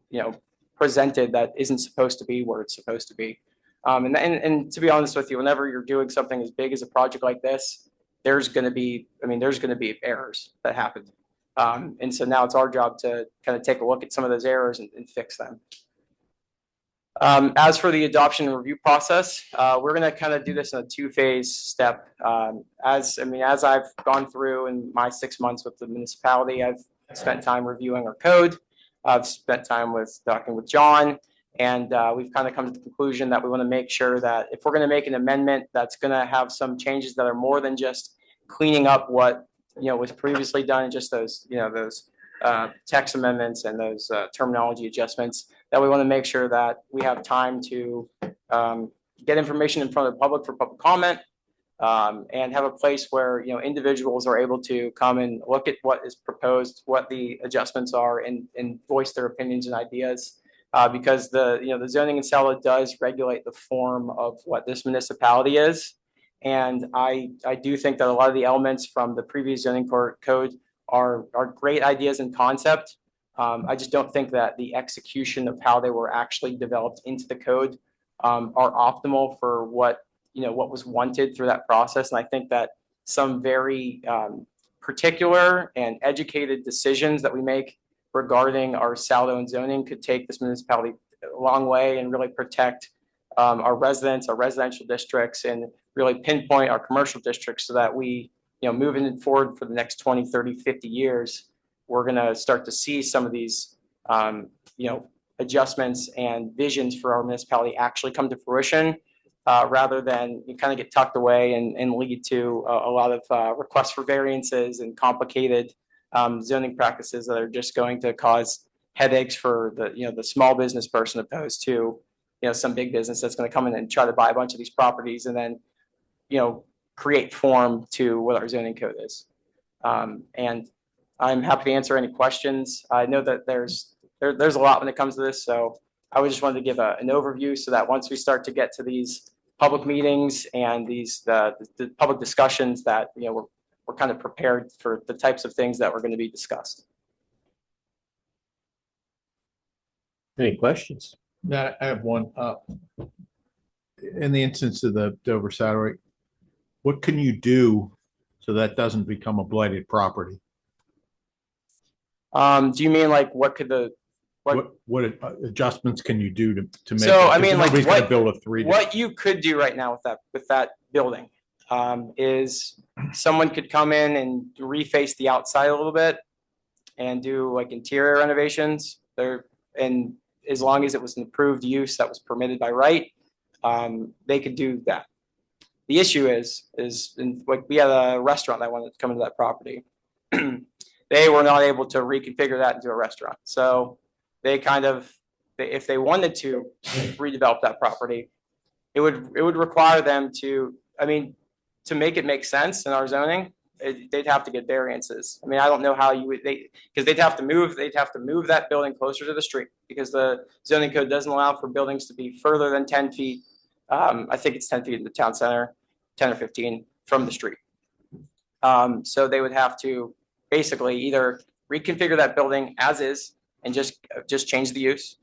presented that isn't supposed to be where it's supposed to be. And to be honest with you, whenever you're doing something as big as a project like this, there's going to be errors that happen. And so now it's our job to kind of take a look at some of those errors and fix them. As for the adoption and review process, we're going to kind of do this in a two-phase step. As I've gone through in my 6 months with the municipality, I've spent time reviewing our code. I've spent time talking with John, and we've kind of come to the conclusion that we want to make sure that if we're going to make an amendment that's going to have some changes that are more than just cleaning up what was previously done, and just those text amendments and those terminology adjustments, that we want to make sure that we have time to get information in front of the public for public comment, and have a place where individuals are able to come and look at what is proposed, what the adjustments are, and voice their opinions and ideas. Because the zoning in SALA does regulate the form of what this municipality is. And I do think that a lot of the elements from the previous zoning code are great ideas in concept. I just don't think that the execution of how they were actually developed into the code are optimal for what was wanted through that process. And I think that some very particular and educated decisions that we make regarding our SALDO and zoning could take this municipality a long way and really protect our residents, our residential districts, and really pinpoint our commercial districts so that we, moving forward for the next 20, 30, 50 years, we're going to start to see some of these, adjustments and visions for our municipality actually come to fruition, rather than you kind of get tucked away and lead to a lot of requests for variances and complicated zoning practices that are just going to cause headaches for the small business person, opposed to some big business that's going to come in and try to buy a bunch of these properties and then create form to what our zoning code is. And I'm happy to answer any questions. I know that there's a lot when it comes to this, so I just wanted to give an overview so that once we start to get to these public meetings and the public discussions, that we're kind of prepared for the types of things that were going to be discussed. Any questions? Now, I have one. In the instance of the Dover Satellite, what can you do so that doesn't become a blighted property? Do you mean like what adjustments can you do to make? So it? I mean, like nobody's gonna build a 3D. What you could do right now with that building is someone could come in and reface the outside a little bit and do like interior renovations there, and as long as it was an approved use that was permitted by right, they could do that. The issue is like we had a restaurant that wanted to come into that property. They were not able to reconfigure that into a restaurant. So they if they wanted to redevelop that property, it would require them to make it make sense in our zoning. They'd have to get variances. I don't know how because they'd have to move that building closer to the street, because the zoning code doesn't allow for buildings to be further than 10 feet. I think it's 10 feet in the town center, 10 or 15 from the street. So they would have to basically either reconfigure that building as is and just change the use,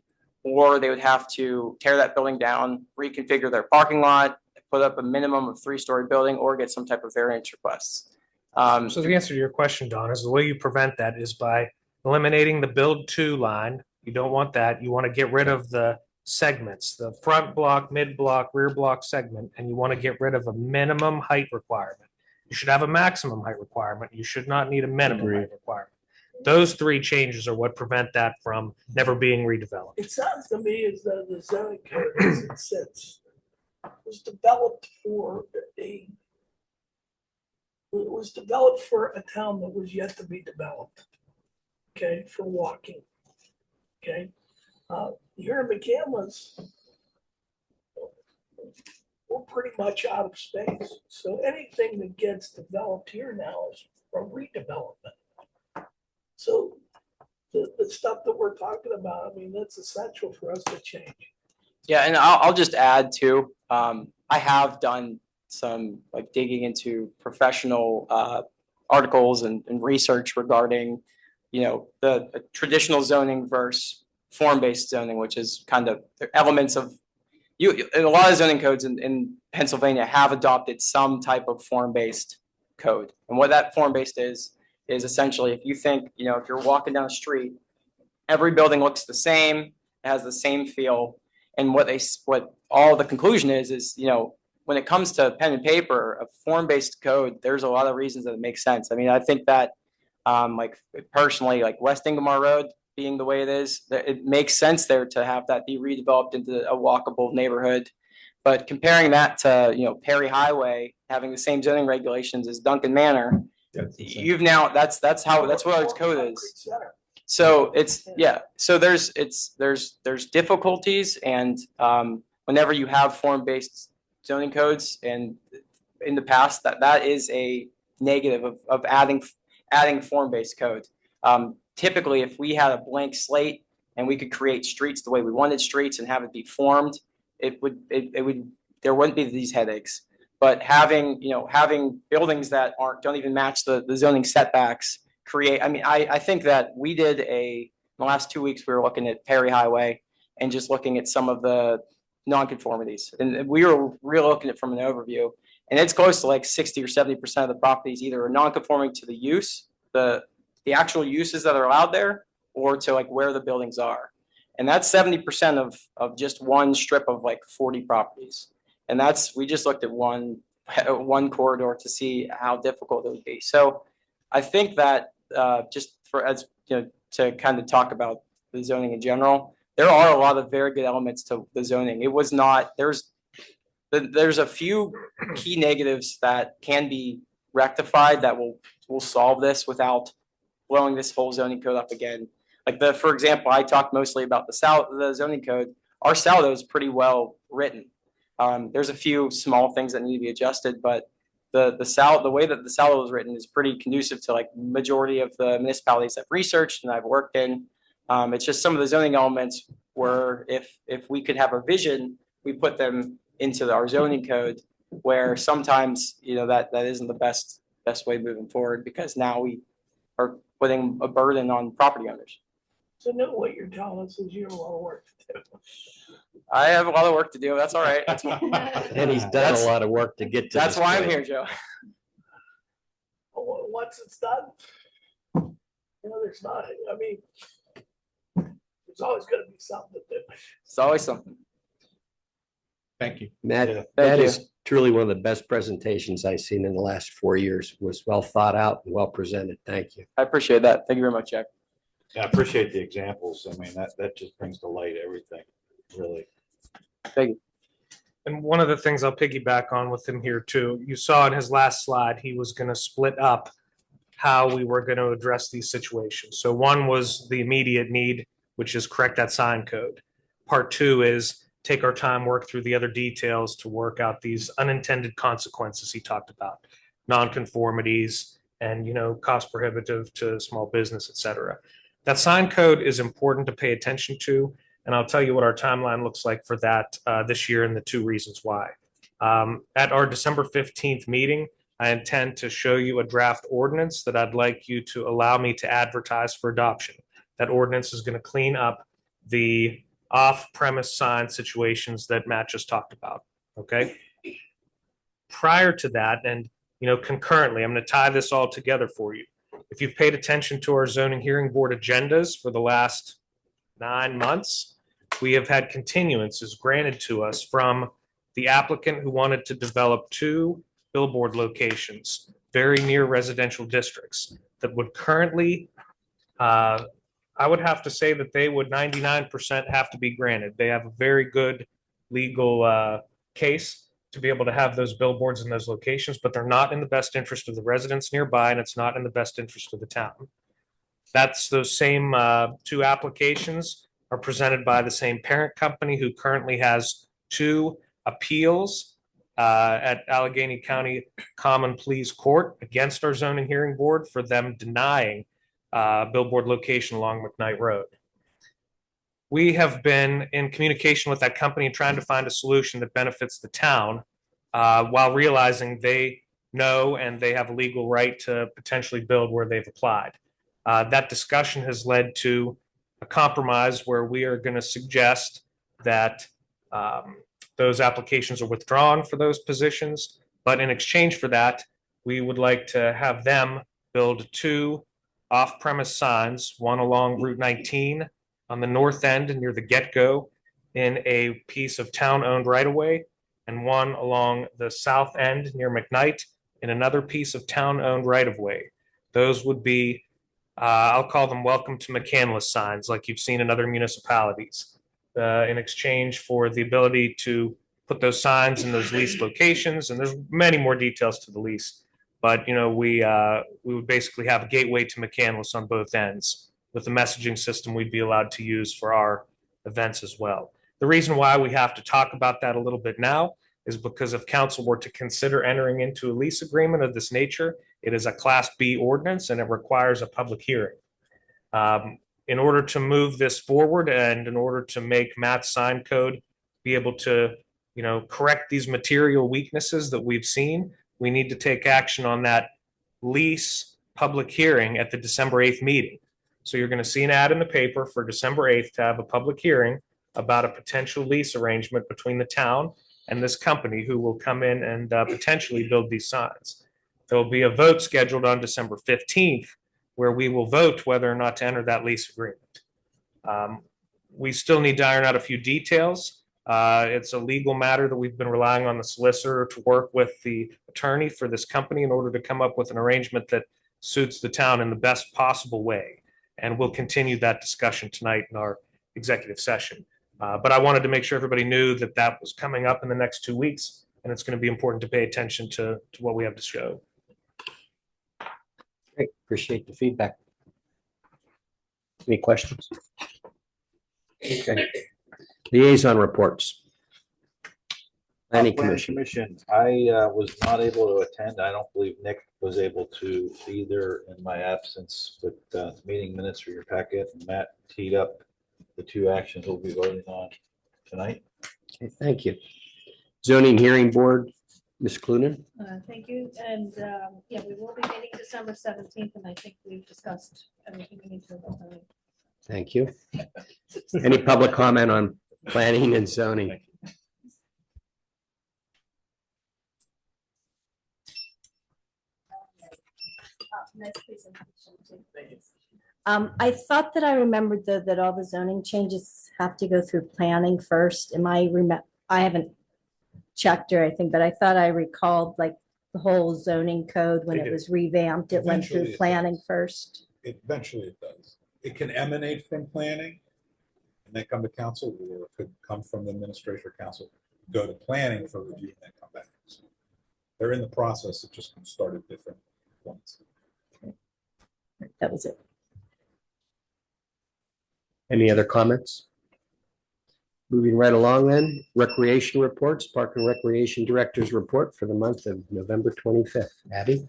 or they would have to tear that building down, reconfigure their parking lot, put up a minimum of 3-story building, or get some type of variance requests. So the answer to your question, Don, is the way you prevent that is by eliminating the build to line. You don't want that. You want to get rid of the segments, the front block, mid block, rear block segment, and you want to get rid of a minimum height requirement. You should have a maximum height requirement. You should not need a minimum height requirement. Those three changes are what prevent that from never being redeveloped. It sounds to me as though the zoning code as it sits was developed for a town that was yet to be developed. Okay, for walking. Okay, here in McCandless, we're pretty much out of space. So anything that gets developed here now is for redevelopment. So the stuff that we're talking about, I mean, that's essential for us to change. Yeah, and I'll just add too, I have done some like digging into professional articles and research regarding, you know, the traditional zoning versus form-based zoning, which is kind of elements of a lot of zoning codes in Pennsylvania have adopted some type of form-based code. And what that form-based is essentially if you think, you know, if you're walking down the street, every building looks the same, it has the same feel. And what all the conclusion is, you know, when it comes to pen and paper, a form-based code, there's a lot of reasons that it makes sense. I mean, I think that like personally, like West Inglemoor Road being the way it is, it makes sense there to have that be redeveloped into a walkable neighborhood. But comparing that to, you know, Perry Highway having the same zoning regulations as Duncan Manor, you've now that's what our code is. So it's so there's difficulties, and whenever you have form-based zoning codes, and in the past that is a negative of adding form-based code. Typically, if we had a blank slate and we could create streets the way we wanted streets and have it be formed, there wouldn't be these headaches. But having buildings that don't even match the zoning setbacks I think that we did in the last 2 weeks, we were looking at Perry Highway and just looking at some of the nonconformities. And we were really looking at it from an overview. And it's close to like 60 or 70% of the properties either are non-conforming to the use, the actual uses that are allowed there, or to like where the buildings are. And that's 70% of just one strip of like 40 properties. And we just looked at one corridor to see how difficult it would be. So I think that just to kind of talk about the zoning in general, there are a lot of very good elements to the zoning. It was not, there's a few key negatives that can be rectified that will solve this without blowing this whole zoning code up again. Like for example, I talked mostly about the zoning code. Our Saldo is pretty well written. There's a few small things that need to be adjusted, but the way that the Saldo is written is pretty conducive to like majority of the municipalities I've researched and I've worked in. It's just some of the zoning elements where if we could have a vision, we put them into our zoning code, where sometimes, you know, that isn't the best way moving forward, because now we are putting a burden on property owners. So no, what you're telling us is you have a lot of work to do. I have a lot of work to do. That's all right. And he's done a lot of work to get to That's this why I'm point. here, Joe. Once it's done, you know, there's always going to be something to do. It's always something. Thank you. Matt, Thank that you. is truly one of the best presentations I've seen in the last 4 years. It was well thought out and well presented. Thank you. I appreciate that. Thank you very much, Jack. Yeah, I appreciate the examples. I mean, that just brings to light everything, really. Thank you. And one of the things I'll piggyback on with him here too, you saw in his last slide, he was going to split up how we were going to address these situations. So one was the immediate need, which is correct that sign code. Part two is take our time, work through the other details to work out these unintended consequences he talked about, nonconformities and, you know, cost prohibitive to small business, et cetera. That sign code is important to pay attention to. And I'll tell you what our timeline looks like for that this year and the two reasons why. At our December 15th meeting, I intend to show you a draft ordinance that I'd like you to allow me to advertise for adoption. That ordinance is going to clean up the off-premise sign situations that Matt just talked about. Okay. Prior to that, and you know, concurrently, I'm going to tie this all together for you. If you've paid attention to our zoning hearing board agendas for the last 9 months, we have had continuances granted to us from the applicant who wanted to develop 2 billboard locations very near residential districts that would currently I would have to say that they would 99% have to be granted. They have a very good legal case to be able to have those billboards in those locations, but they're not in the best interest of the residents nearby, and it's not in the best interest of the town. That's those same two applications are presented by the same parent company who currently has two appeals at Allegheny County Common Pleas Court against our zoning hearing board for them denying billboard location along McKnight Road. We have been in communication with that company trying to find a solution that benefits the town while realizing they know and they have a legal right to potentially build where they've applied. That discussion has led to a compromise where we are going to suggest that those applications are withdrawn for those positions, but in exchange for that, we would like to have them build two off-premise signs, one along Route 19 on the north end near the get-go in a piece of town-owned right-of-way, and one along the south end near McKnight in another piece of town-owned right-of-way. Those would be, I'll call them welcome to McCandless signs like you've seen in other municipalities, in exchange for the ability to put those signs in those leased locations. And there's many more details to the lease. But, you know, we would basically have a gateway to McCandless on both ends with the messaging system we'd be allowed to use for our events as well. The reason why we have to talk about that a little bit now is because if council were to consider entering into a lease agreement of this nature, it is a Class B ordinance and it requires a public hearing. In order to move this forward and in order to make Matt's sign code be able to, you know, correct these material weaknesses that we've seen, we need to take action on that lease public hearing at the December 8th meeting. So you're going to see an ad in the paper for December 8th to have a public hearing about a potential lease arrangement between the town and this company who will come in and potentially build these signs. There will be a vote scheduled on December 15th where we will vote whether or not to enter that lease agreement. We still need to iron out a few details. It's a legal matter that we've been relying on the solicitor to work with the attorney for this company in order to come up with an arrangement that suits the town in the best possible way. And we'll continue that discussion tonight in our executive session. But I wanted to make sure everybody knew that that was coming up in the next 2 weeks, and it's going to be important to pay attention to what we have to show. Great, appreciate the feedback. Any questions? Okay. Liaison reports. Planning Commission. I was not able to attend. I don't believe Nick was able to either in my absence, but meeting minutes for your packet. And Matt teed up the two actions we'll be voting on tonight. Okay, thank you. Zoning Hearing Board, Ms. Clunin. Thank you. And yeah, we will be meeting December 17th, and I think we've discussed everything we need to about that. Thank you. Any public comment on planning and zoning? Nice presentation too. I thought that I remembered though that all the zoning changes have to go through planning first. I haven't checked or anything, but I thought I recalled like the whole zoning code when it was revamped, it went Eventually through it planning does. first. Eventually it does. It can emanate from planning and then come to council, or it could come from the administration or council, go to planning for review and then come back. So they're in the process. It just can start at different points. That was it. Any other comments? Moving right along then, recreation reports, Park and Recreation Director's report for the month of November 25th. Abby?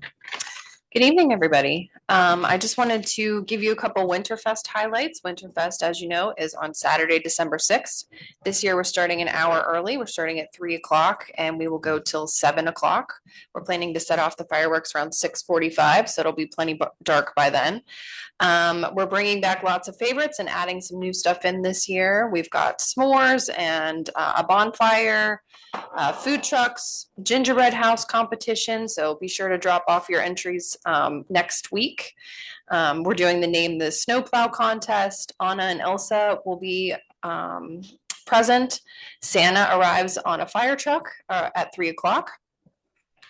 Good evening, everybody. I just wanted to give you a couple Winterfest highlights. Winterfest, as you know, is on Saturday, December 6th. This year, we're starting an hour early. We're starting at 3 o'clock and we will go till 7 o'clock. We're planning to set off the fireworks around 6:45, so it'll be plenty dark by then. We're bringing back lots of favorites and adding some new stuff in this year. We've got s'mores and a bonfire, food trucks, gingerbread house competition. So be sure to drop off your entries next week. We're doing the Name the Snowplow contest. Anna and Elsa will be present. Santa arrives on a fire truck at 3 o'clock.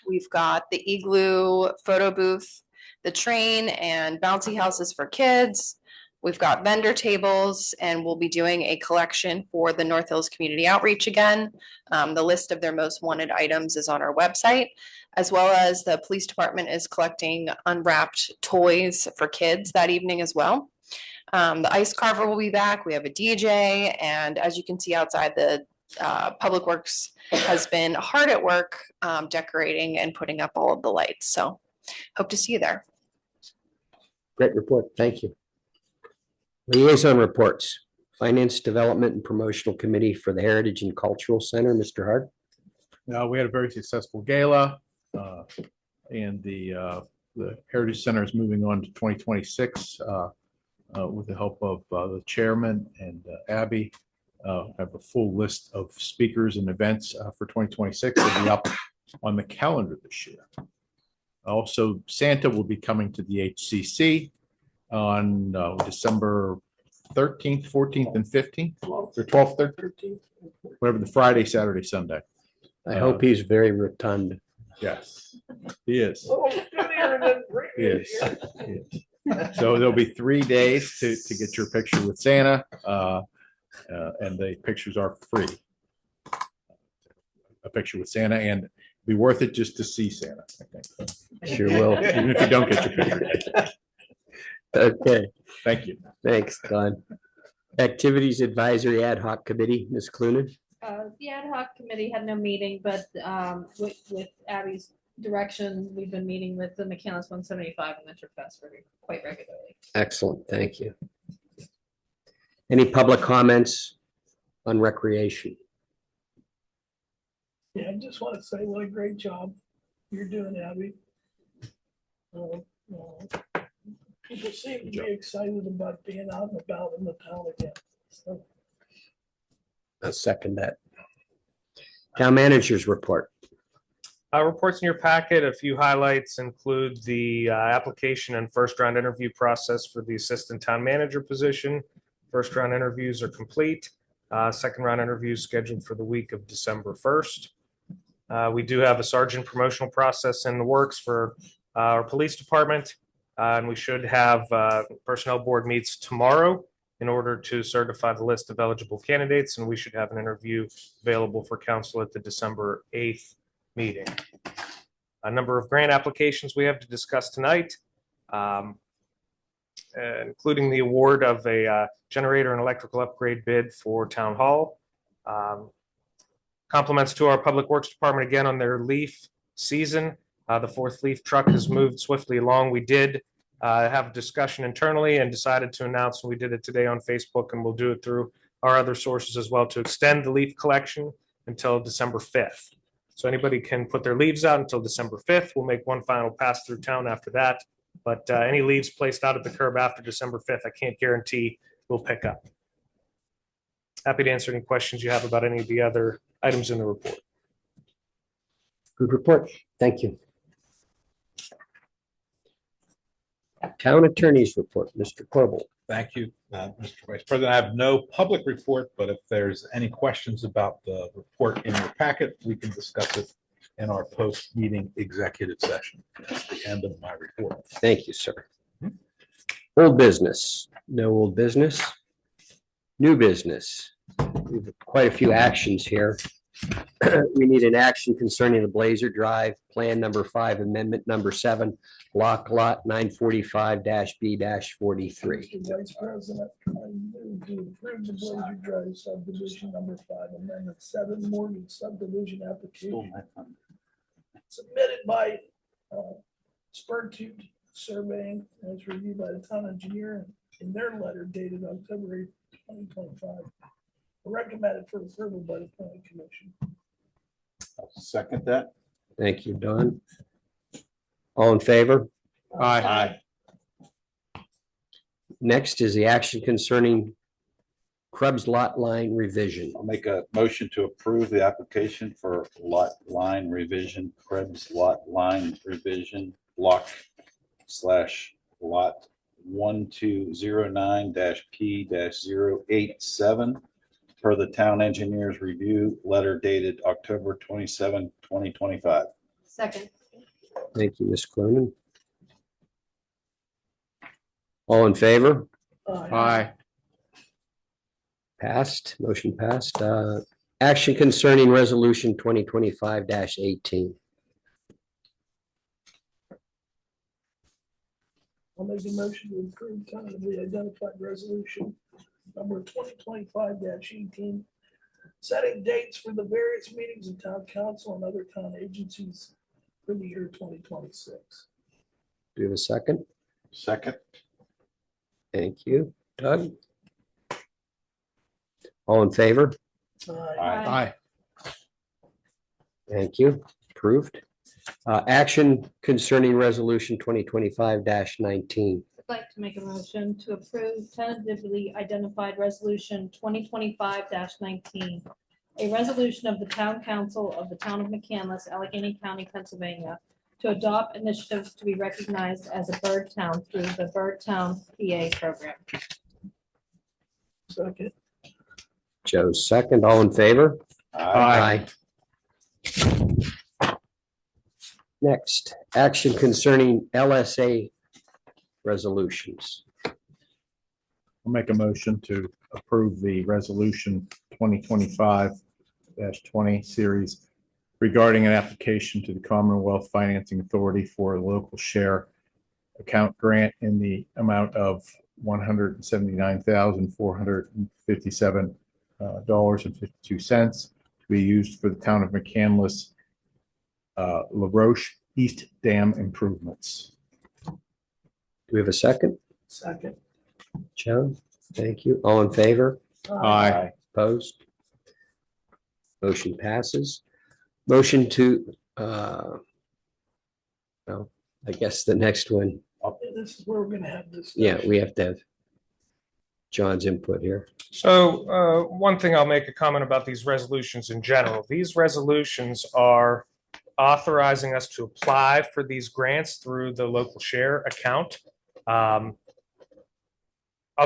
We've got the igloo photo booth, the train and bouncy houses for kids. We've got vendor tables and we'll be doing a collection for the North Hills Community Outreach again. The list of their most wanted items is on our website, as well as the police department is collecting unwrapped toys for kids that evening as well. The ice carver will be back. We have a DJ, and as you can see outside, the Public Works has been hard at work decorating and putting up all of the lights. So hope to see you there. Great report. Thank you. Liaison reports. Finance Development and Promotional Committee for the Heritage and Cultural Center, Mr. Hart. We had a very successful gala, and the Heritage Center is moving on to 2026 with the help of the chairman and Abby. Have a full list of speakers and events for 2026. It'll be up on the calendar this year. Also, Santa will be coming to the HCC on December 13th, 14th, and 15th, or 12th, 13th, whatever, the Friday, Saturday, Sunday. I hope he's very rotund. Yes, he is. Oh, get here and then bring He it is. here. He is. So there'll be 3 days to get your picture with Santa, and the pictures are free. A picture with Santa, and be worth it just to see Santa, I think. Sure will. Even if you don't get your picture. Okay, Thank you. thanks, Don. Activities Advisory Ad Hoc Committee, Ms. Clunin. The ad hoc committee had no meeting, but with Abby's direction, we've been meeting with the McCandless 175 and Winterfest quite regularly. Excellent, thank you. Any public comments on recreation? Yeah, I just want to say what a great job you're doing, Abby. People seem to be excited about being out and about in the town again. So I'll second that. Town Manager's Report. Reports in your packet. A few highlights include the application and first round interview process for the assistant town manager position. First round interviews are complete. Second round interviews scheduled for the week of December 1st. We do have a sergeant promotional process in the works for our police department. And we should have personnel board meets tomorrow in order to certify the list of eligible candidates. And we should have an interview available for council at the December 8th meeting. A number of grant applications we have to discuss tonight, including the award of a generator and electrical upgrade bid for Town Hall. Compliments to our Public Works Department again on their leaf season. The fourth leaf truck has moved swiftly along. We did have a discussion internally and decided to announce, and we did it today on Facebook, and we'll do it through our other sources as well, to extend the leaf collection until December 5th. So anybody can put their leaves out until December 5th. We'll make one final pass through town after that. But any leaves placed out at the curb after December 5th, I can't guarantee we'll pick up. Happy to answer any questions you have about any of the other items in the report. Good report. Thank you. Town Attorney's Report, Mr. Corbel. Thank you, Mr. Vice President. I have no public report, but if there's any questions about the report in your packet, we can discuss it in our post-meeting executive session. That's the end of my report. Thank you, sir. Old business, no old business. New business. We have quite a few actions here. We need an action concerning the Blazer Drive Plan Number 5, Amendment Number 7, Block Lot 945-B-43. Mr. Vice President, I move to approve the Blazer Drive subdivision number 5, amendment 7, mortgage subdivision application submitted by Spurtute Surveying as reviewed by the town engineer in their letter dated October 8th, 2025. Recommended for approval by the planning commission. I'll second that. Thank you, Don. All in favor? Aye. Next is the action concerning Krebs lot line revision. I'll make a motion to approve the application for lot line revision, Krebs lot line revision, block / lot 1209-P-087 per the town engineer's review letter dated October 27, 2025. Second. Thank you, Ms. Cronin. All in favor? Aye. Passed, motion passed. Action concerning resolution 2025-18. I'll make a motion to approve tentatively identified resolution number 2025-18, setting dates for the various meetings of town council and other town agencies for the year 2026. Do you have a second? Second. Thank you. Doug? All in favor? Aye. Thank you. Approved. Action concerning resolution 2025-19. I'd like to make a motion to approve tentatively identified resolution 2025-19. A resolution of the town council of the town of McCandless, Allegheny County, Pennsylvania, to adopt initiatives to be recognized as a bird town through the Bird Town PA program. Second. Joe's second. All in favor? Aye. Next, action concerning LSA resolutions. I'll make a motion to approve the resolution 2025-20 series regarding an application to the Commonwealth Financing Authority for a local share account grant in the amount of $179,457.52 to be used for the town of McCandless LaRoche East Dam improvements. Do we have a second? Second. Joe, thank you. All in favor? Aye. Opposed? Motion passes. Motion to, well, I guess the next one, This is where we're gonna have this. yeah, we have to have John's input here. So one thing I'll make a comment about these resolutions in general. These resolutions are authorizing us to apply for these grants through the local share account. I'll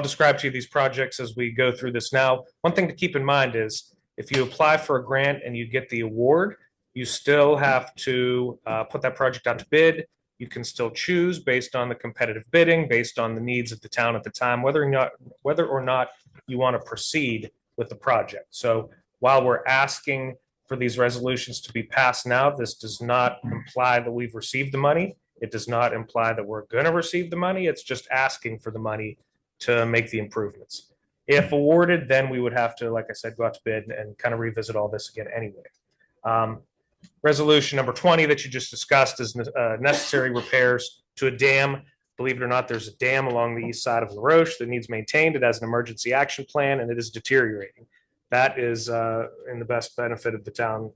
describe to you these projects as we go through this now. One thing to keep in mind is if you apply for a grant and you get the award, you still have to put that project out to bid. You can still choose based on the competitive bidding, based on the needs of the town at the time, whether or not you want to proceed with the project. So while we're asking for these resolutions to be passed now, this does not imply that we've received the money. It does not imply that we're going to receive the money. It's just asking for the money to make the improvements. If awarded, then we would have to, like I said, go out to bid and kind of revisit all this again anyway. Resolution number 20 that you just discussed is necessary repairs to a dam. Believe it or not, there's a dam along the east side of LaRoche that needs maintained. It has an emergency action plan and it is deteriorating. That is in the best benefit of the town.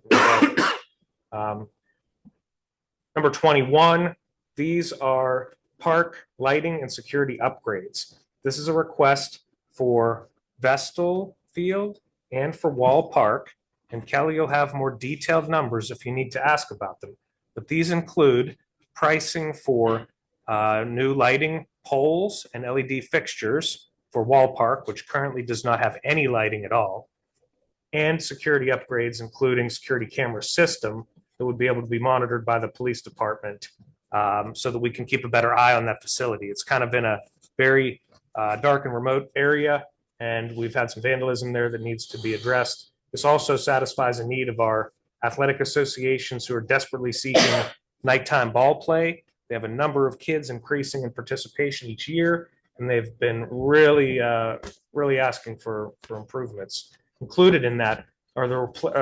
Number 21, these are park lighting and security upgrades. This is a request for Vestal Field and for Wall Park. And Kelly, you'll have more detailed numbers if you need to ask about them. But these include pricing for new lighting poles and LED fixtures for Wall Park, which currently does not have any lighting at all, and security upgrades, including security camera system that would be able to be monitored by the police department so that we can keep a better eye on that facility. It's kind of in a very dark and remote area, and we've had some vandalism there that needs to be addressed. This also satisfies a need of our athletic associations who are desperately seeking nighttime ball play. They have a number of kids increasing in participation each year, and they've been really asking for improvements. Included in that are the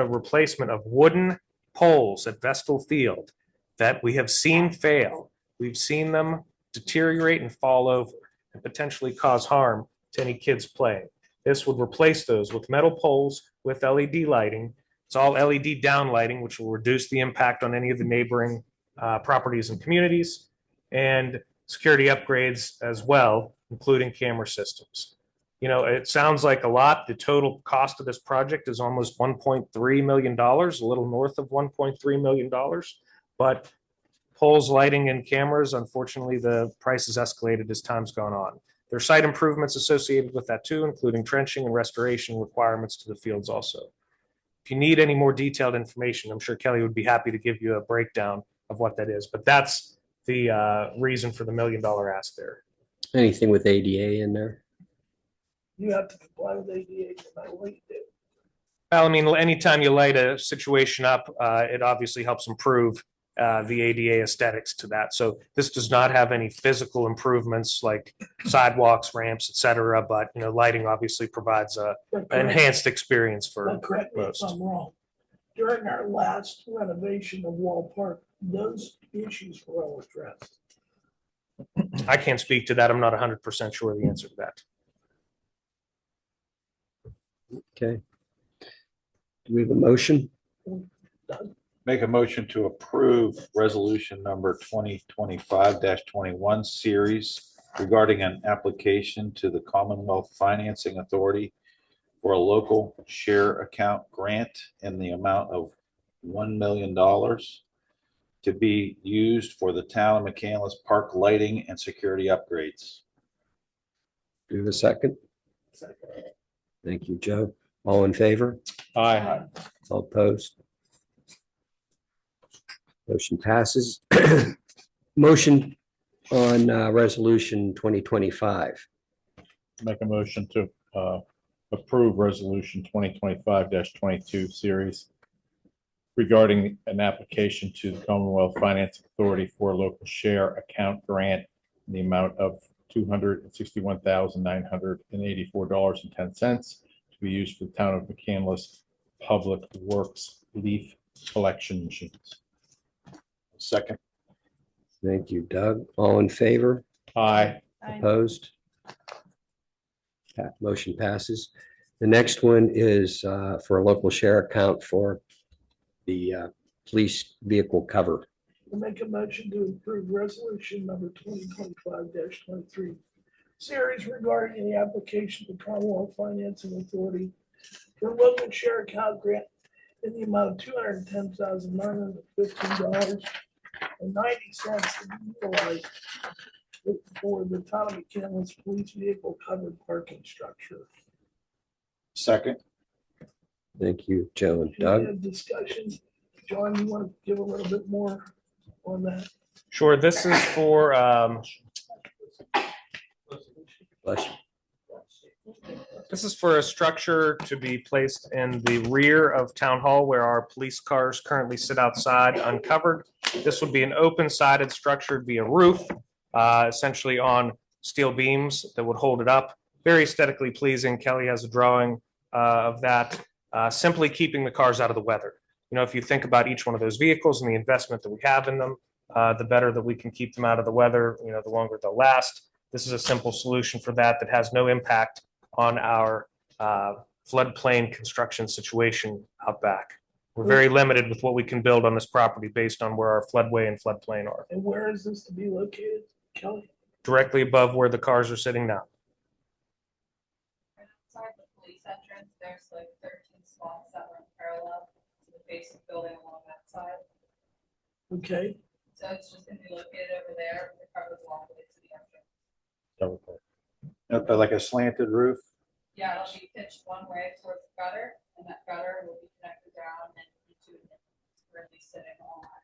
replacement of wooden poles at Vestal Field that we have seen fail. We've seen them deteriorate and fall over and potentially cause harm to any kids playing. This would replace those with metal poles with LED lighting. It's all LED down lighting, which will reduce the impact on any of the neighboring properties and communities, and security upgrades as well, including camera systems. You know, it sounds like a lot. The total cost of this project is almost $1.3 million, a little north of $1.3 million. But poles, lighting, and cameras, unfortunately, the price has escalated as time's gone on. There are site improvements associated with that too, including trenching and restoration requirements to the fields also. If you need any more detailed information, I'm sure Kelly would be happy to give you a breakdown of what that is. But that's the reason for the $1 million ask there. Anything with ADA in there? You have to comply with ADA no matter what you do. Well, I mean, anytime you light a situation up, it obviously helps improve the ADA aesthetics to that. So this does not have any physical improvements like sidewalks, ramps, et cetera, but, you know, lighting obviously provides a But correct- enhanced experience for but correct me if most. I'm wrong. During our last renovation of Wall Park, those issues were all addressed. I can't speak to that. I'm not 100% sure the answer to that. Okay. Do we have a motion? Make a motion to approve resolution number 2025-21 series regarding an application to the Commonwealth Financing Authority for a local share account grant in the amount of $1 million to be used for the town of McCandless Park lighting and security upgrades. Do we have a second? Thank you, Joe. All in favor? Aye. All opposed? Motion passes. Motion on resolution 2025. Make a motion to approve resolution 2025-22 series regarding an application to the Commonwealth Financing Authority for a local share account grant in the amount of $261,984.10 to be used for the town of McCandless Public Works leaf collection machines. Second. Thank you, Doug. All in favor? Aye. Opposed? That motion passes. The next one is for a local share account for the police vehicle cover. I'll make a motion to approve resolution number 2025-23 series regarding the application to Commonwealth Financing Authority for local share account grant in the amount of $210,915.90 to be utilized for the town of McCandless police vehicle covered parking structure. Second. Thank you, Joe and Do we Doug. have discussion? John, you want to give a little bit more on that? Sure, this is for, Bless you. this is for a structure to be placed in the rear of Town Hall where our police cars currently sit outside uncovered. This would be an open-sided structure, it'd be a roof, essentially on steel beams that would hold it up. Very aesthetically pleasing. Kelly has a drawing of that, simply keeping the cars out of the weather. You know, if you think about each one of those vehicles and the investment that we have in them, the better that we can keep them out of the weather, you know, the longer they'll last. This is a simple solution for that that has no impact on our floodplain construction situation out back. We're very limited with what we can build on this property based on where our floodway and floodplain are. And where is this to be located, Kelly? Directly above where the cars are sitting now. Outside the police entrance, there's like 13 spots that run parallel to the face of the building along that side. Okay, So it's just gonna be located over there, the cover along the way to the entrance. Like a slanted roof. Yeah, it'll be pitched one way towards the gutter, and that gutter will be connected down and into it. Currently sitting on that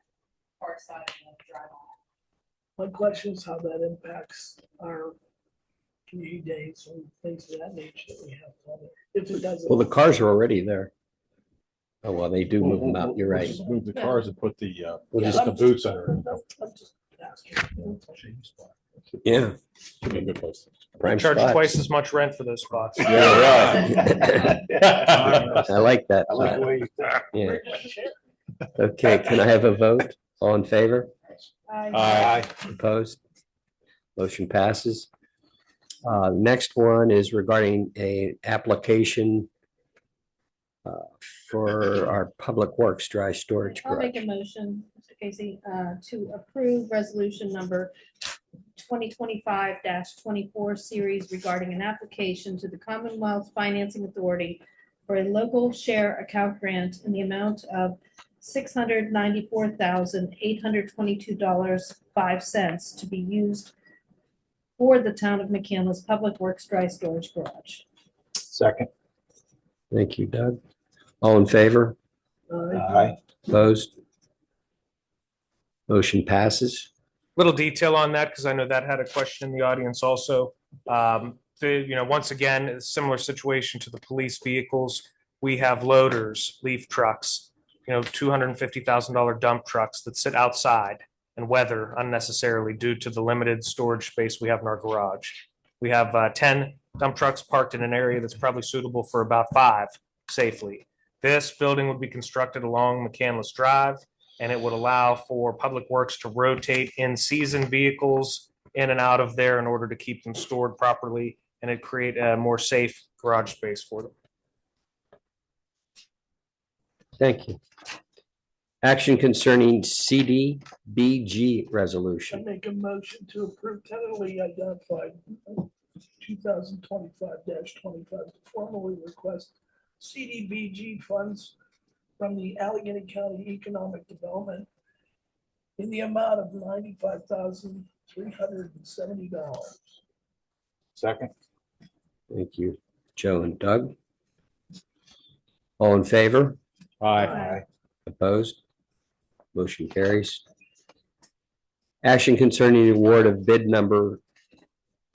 far side of the drive on. my question is how that impacts our community days and things of that nature that we have on there. If it doesn't. Well, the cars are already there. Oh, well, they do move them out. You're We'll right. just move the cars and put the We'll just just- the boots under it. I'm just asking. Yeah. Should be a good place. Prime Charge spots. twice as much rent for those spots. Yeah, I like that. I like the way you think. Yeah. Okay, can I have a vote? All in favor? Aye. Opposed? Motion passes. Next one is regarding a application for our Public Works dry storage I'll garage. make a motion, Mr. Casey, to approve resolution number 2025-24 series regarding an application to the Commonwealth Financing Authority for a local share account grant in the amount of $694,822.05 to be used for the town of McCandless Public Works dry storage garage. Second. Thank you, Doug. All in favor? Aye. Opposed? Motion passes. Little detail on that, because I know that had a question in the audience also. once again, a similar situation to the police vehicles. We have loaders, leaf trucks, $250,000 dump trucks that sit outside and weather unnecessarily due to the limited storage space we have in our garage. We have 10 dump trucks parked in an area that's probably suitable for about 5 safely. This building would be constructed along McCandless Drive, and it would allow for Public Works to rotate in-season vehicles in and out of there in order to keep them stored properly, and it'd create a more safe garage space for them. Thank you. Action concerning CDBG I resolution. make a motion to approve tentatively identified 2025-25 to formally request CDBG funds from the Allegheny County Economic Development in the amount of $95,370. Second. Thank you, Joe and Doug. All in favor? Aye. Opposed? Motion carries. Action concerning the award of bid number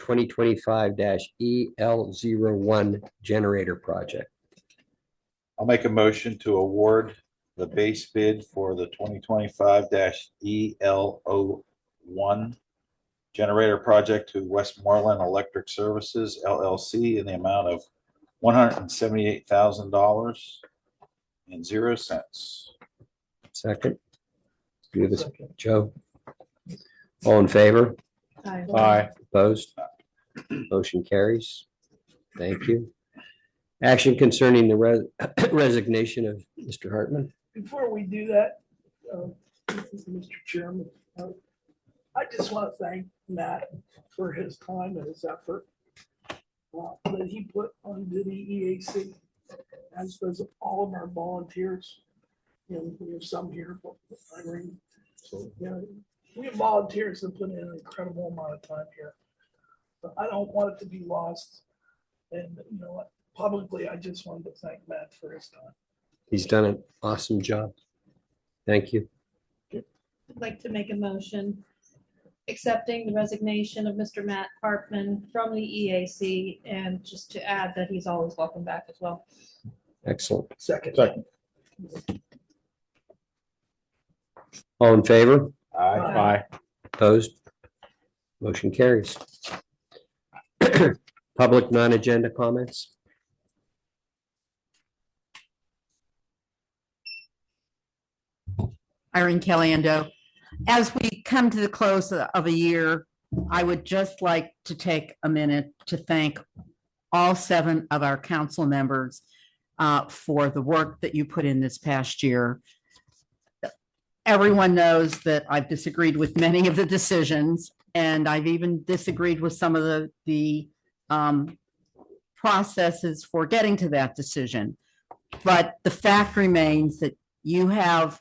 2025-EL01 generator project. I'll make a motion to award the base bid for the 2025-EL01 generator project to Westmoreland Electric Services LLC in the amount of $178,000.00. Second. Do this, Joe. All in favor? Aye. Opposed? Motion carries. Thank you. Action concerning the resignation of Mr. Hartman. Before we do that, Mr. Chairman, I just want to thank Matt for his time and his effort that he put onto the EAC, as does all of our volunteers. We have some here, but Irene. So, we have volunteers that put in an incredible amount of time here. But I don't want it to be lost. And publicly, I just wanted to thank Matt for his time. He's done an awesome job. Thank you. I'd like to make a motion accepting the resignation of Mr. Matt Hartman from the EAC, and just to add that he's always welcome back as well. Excellent. Second. All in favor? Aye. Opposed? Motion carries. Public non-agenda comments? Irene Caliendo. As we come to the close of a year, I would just like to take a minute to thank all 7 of our council members for the work that you put in this past year. Everyone knows that I've disagreed with many of the decisions, and I've even disagreed with some of the processes for getting to that decision. But the fact remains that you have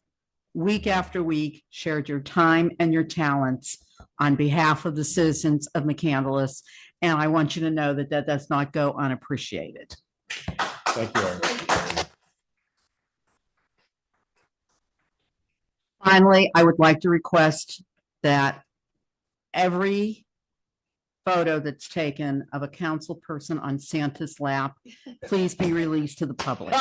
week after week shared your time and your talents on behalf of the citizens of McCandless. And I want you to know that that does not go unappreciated. Thank you, Aaron. Finally, I would like to request that every photo that's taken of a council person on Santa's lap, please be released to the public.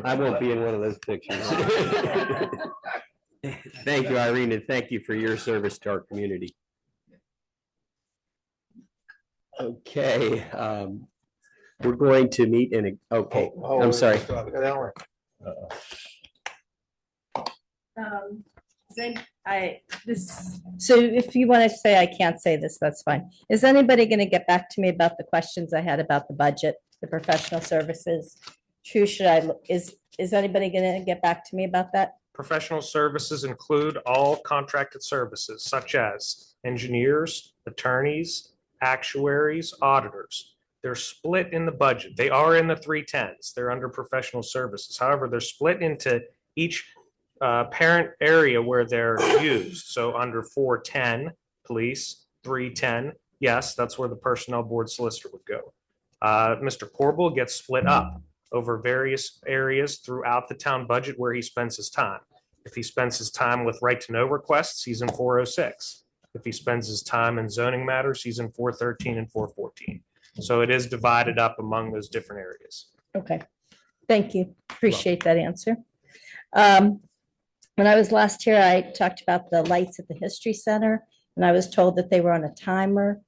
I won't be in one of those pictures. Thank you, Irene, and thank you for your service to our community. Okay, we're going to meet in a, okay, I'm sorry. So if you want to say I can't say this, that's fine. Is anybody going to get back to me about the questions I had about the budget, the professional services? Who should I, is anybody going to get back to me about that? Professional services include all contracted services such as engineers, attorneys, actuaries, auditors. They're split in the budget. They are in the 310s. They're under professional services. However, they're split into each parent area where they're used. So under 410, police, 310, yes, that's where the personnel board solicitor would go. Mr. Corbel gets split up over various areas throughout the town budget where he spends his time. If he spends his time with right to know requests, he's in 406. If he spends his time in zoning matters, he's in 413 and 414. So it is divided up among those different areas. Okay, thank you. Appreciate that answer. When I was last here, I talked about the lights at the History Center, and I was told that they were on a timer.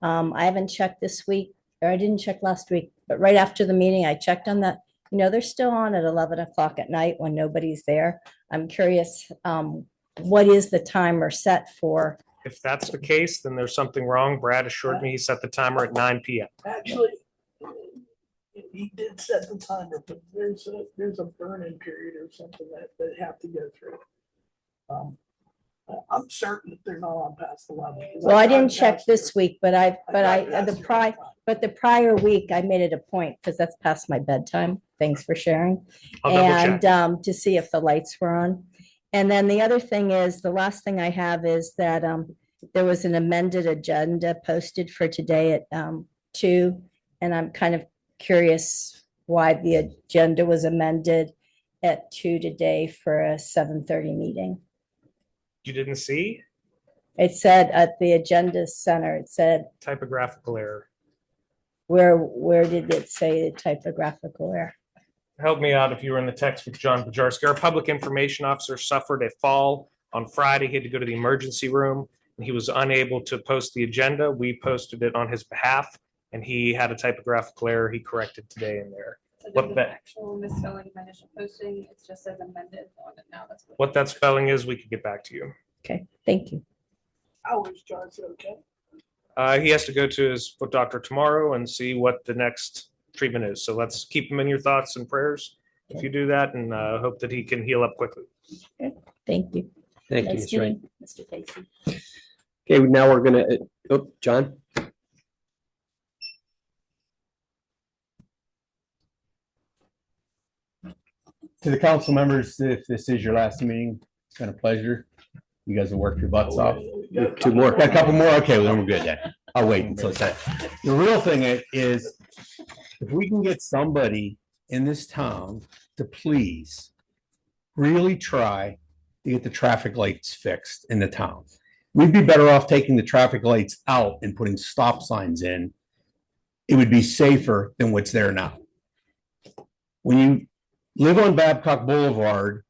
I haven't checked this week, or I didn't check last week, but right after the meeting, I checked on that. You know, they're still on at 11 o'clock at night when nobody's there. I'm curious, what is the timer set for? If that's the case, then there's something wrong. Brad assured me he set the timer at 9 p.m. Actually, he did set the timer, but there's a burn-in period or something that they have to go through. I'm certain that they're not on past 11. Well, I didn't check this week, but the prior week, I made it a point, because that's past my bedtime. Thanks for sharing. I'll double check. And to see if the lights were on. And then the other thing is, the last thing I have is that there was an amended agenda posted for today at 2. And I'm kind of curious why the agenda was amended at 2 today for a 7:30 meeting. You didn't see? It said at the agenda center, it said, Typographical error. where did it say the typographical error? Help me out if you were in the text with John Pajarski. Our public information officer suffered a fall on Friday. He had to go to the emergency room, and he was unable to post the agenda. We posted it on his behalf, and he had a typographical error he corrected today in there. So What there's an that, actual misspelling in my initial posting, it's just as amended on it now, that's what that spelling is, we could get back to you. Okay, thank you. How is Johnson okay? He has to go to his foot doctor tomorrow and see what the next treatment is. So let's keep him in your thoughts and prayers if you do that, and hope that he can heal up quickly. Thank you. Thank you, Nice Ms. Wright. meeting you, Mr. Casey. Okay, now we're gonna, John? To the council members, if this is your last meeting, it's been a pleasure. You guys have worked your butts off. Two more. Got a couple more? Okay, well, then we're good then. I'll wait until it's done. The real thing is, if we can get somebody in this town to please really try to get the traffic lights fixed in the town. We'd be better off taking the traffic lights out and putting stop signs in. It would be safer than what's there now. When you live on Babcock Boulevard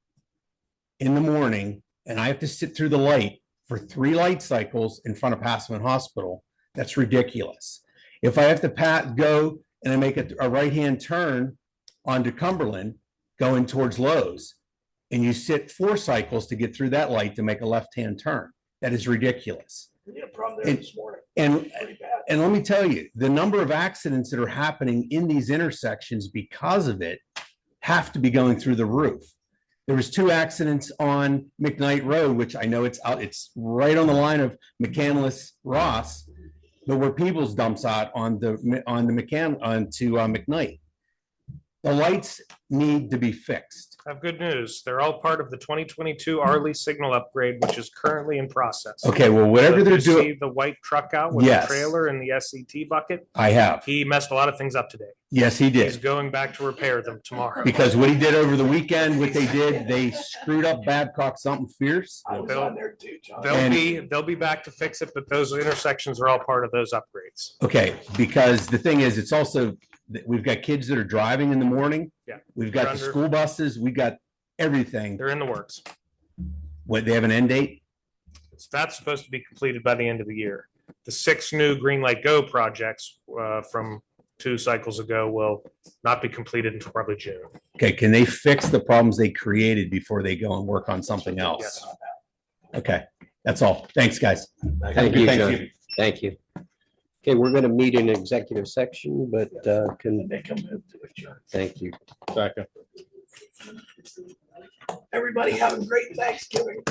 in the morning, and I have to sit through the light for 3 light cycles in front of Passman Hospital, that's ridiculous. If I have to go and I make a right-hand turn onto Cumberland, going towards Lowe's, and you sit 4 cycles to get through that light to make a left-hand turn, that is ridiculous. We had a problem there this morning. And Pretty bad. and let me tell you, the number of accidents that are happening in these intersections because of it have to be going through the roof. There was 2 accidents on McKnight Road, which I know it's right on the line of McCandless Ross, but where Peoples dumps out onto McKnight. The lights need to be fixed. I have good news. They're all part of the 2022 Arley signal upgrade, which is currently in process. Okay, well, whatever So they're if you doing, see the white truck out with Yes. the trailer and the SCT bucket. I have. He messed a lot of things up today. Yes, he He's did. going back to repair them tomorrow. Because what he did over the weekend, what they screwed up Babcock something fierce. I was on there too, John. They'll be back to fix it, but those intersections are all part of those upgrades. Okay, because the thing is, it's also, we've got kids that are driving in the morning. Yeah. We've got They're the under- school buses, we got everything. They're in the works. What, they have an end date? That's supposed to be completed by the end of the year. The 6 new Green Light Go projects from 2 cycles ago will not be completed until probably June. Okay, can they fix the problems they created before they go and work on something else? Yes. Okay, that's all. Thanks, guys. Thank you, Thank John. you. Thank you. Okay, we're gonna meet in executive section, but can, They come in to adjourn. thank you. Second. Everybody have a great Thanksgiving.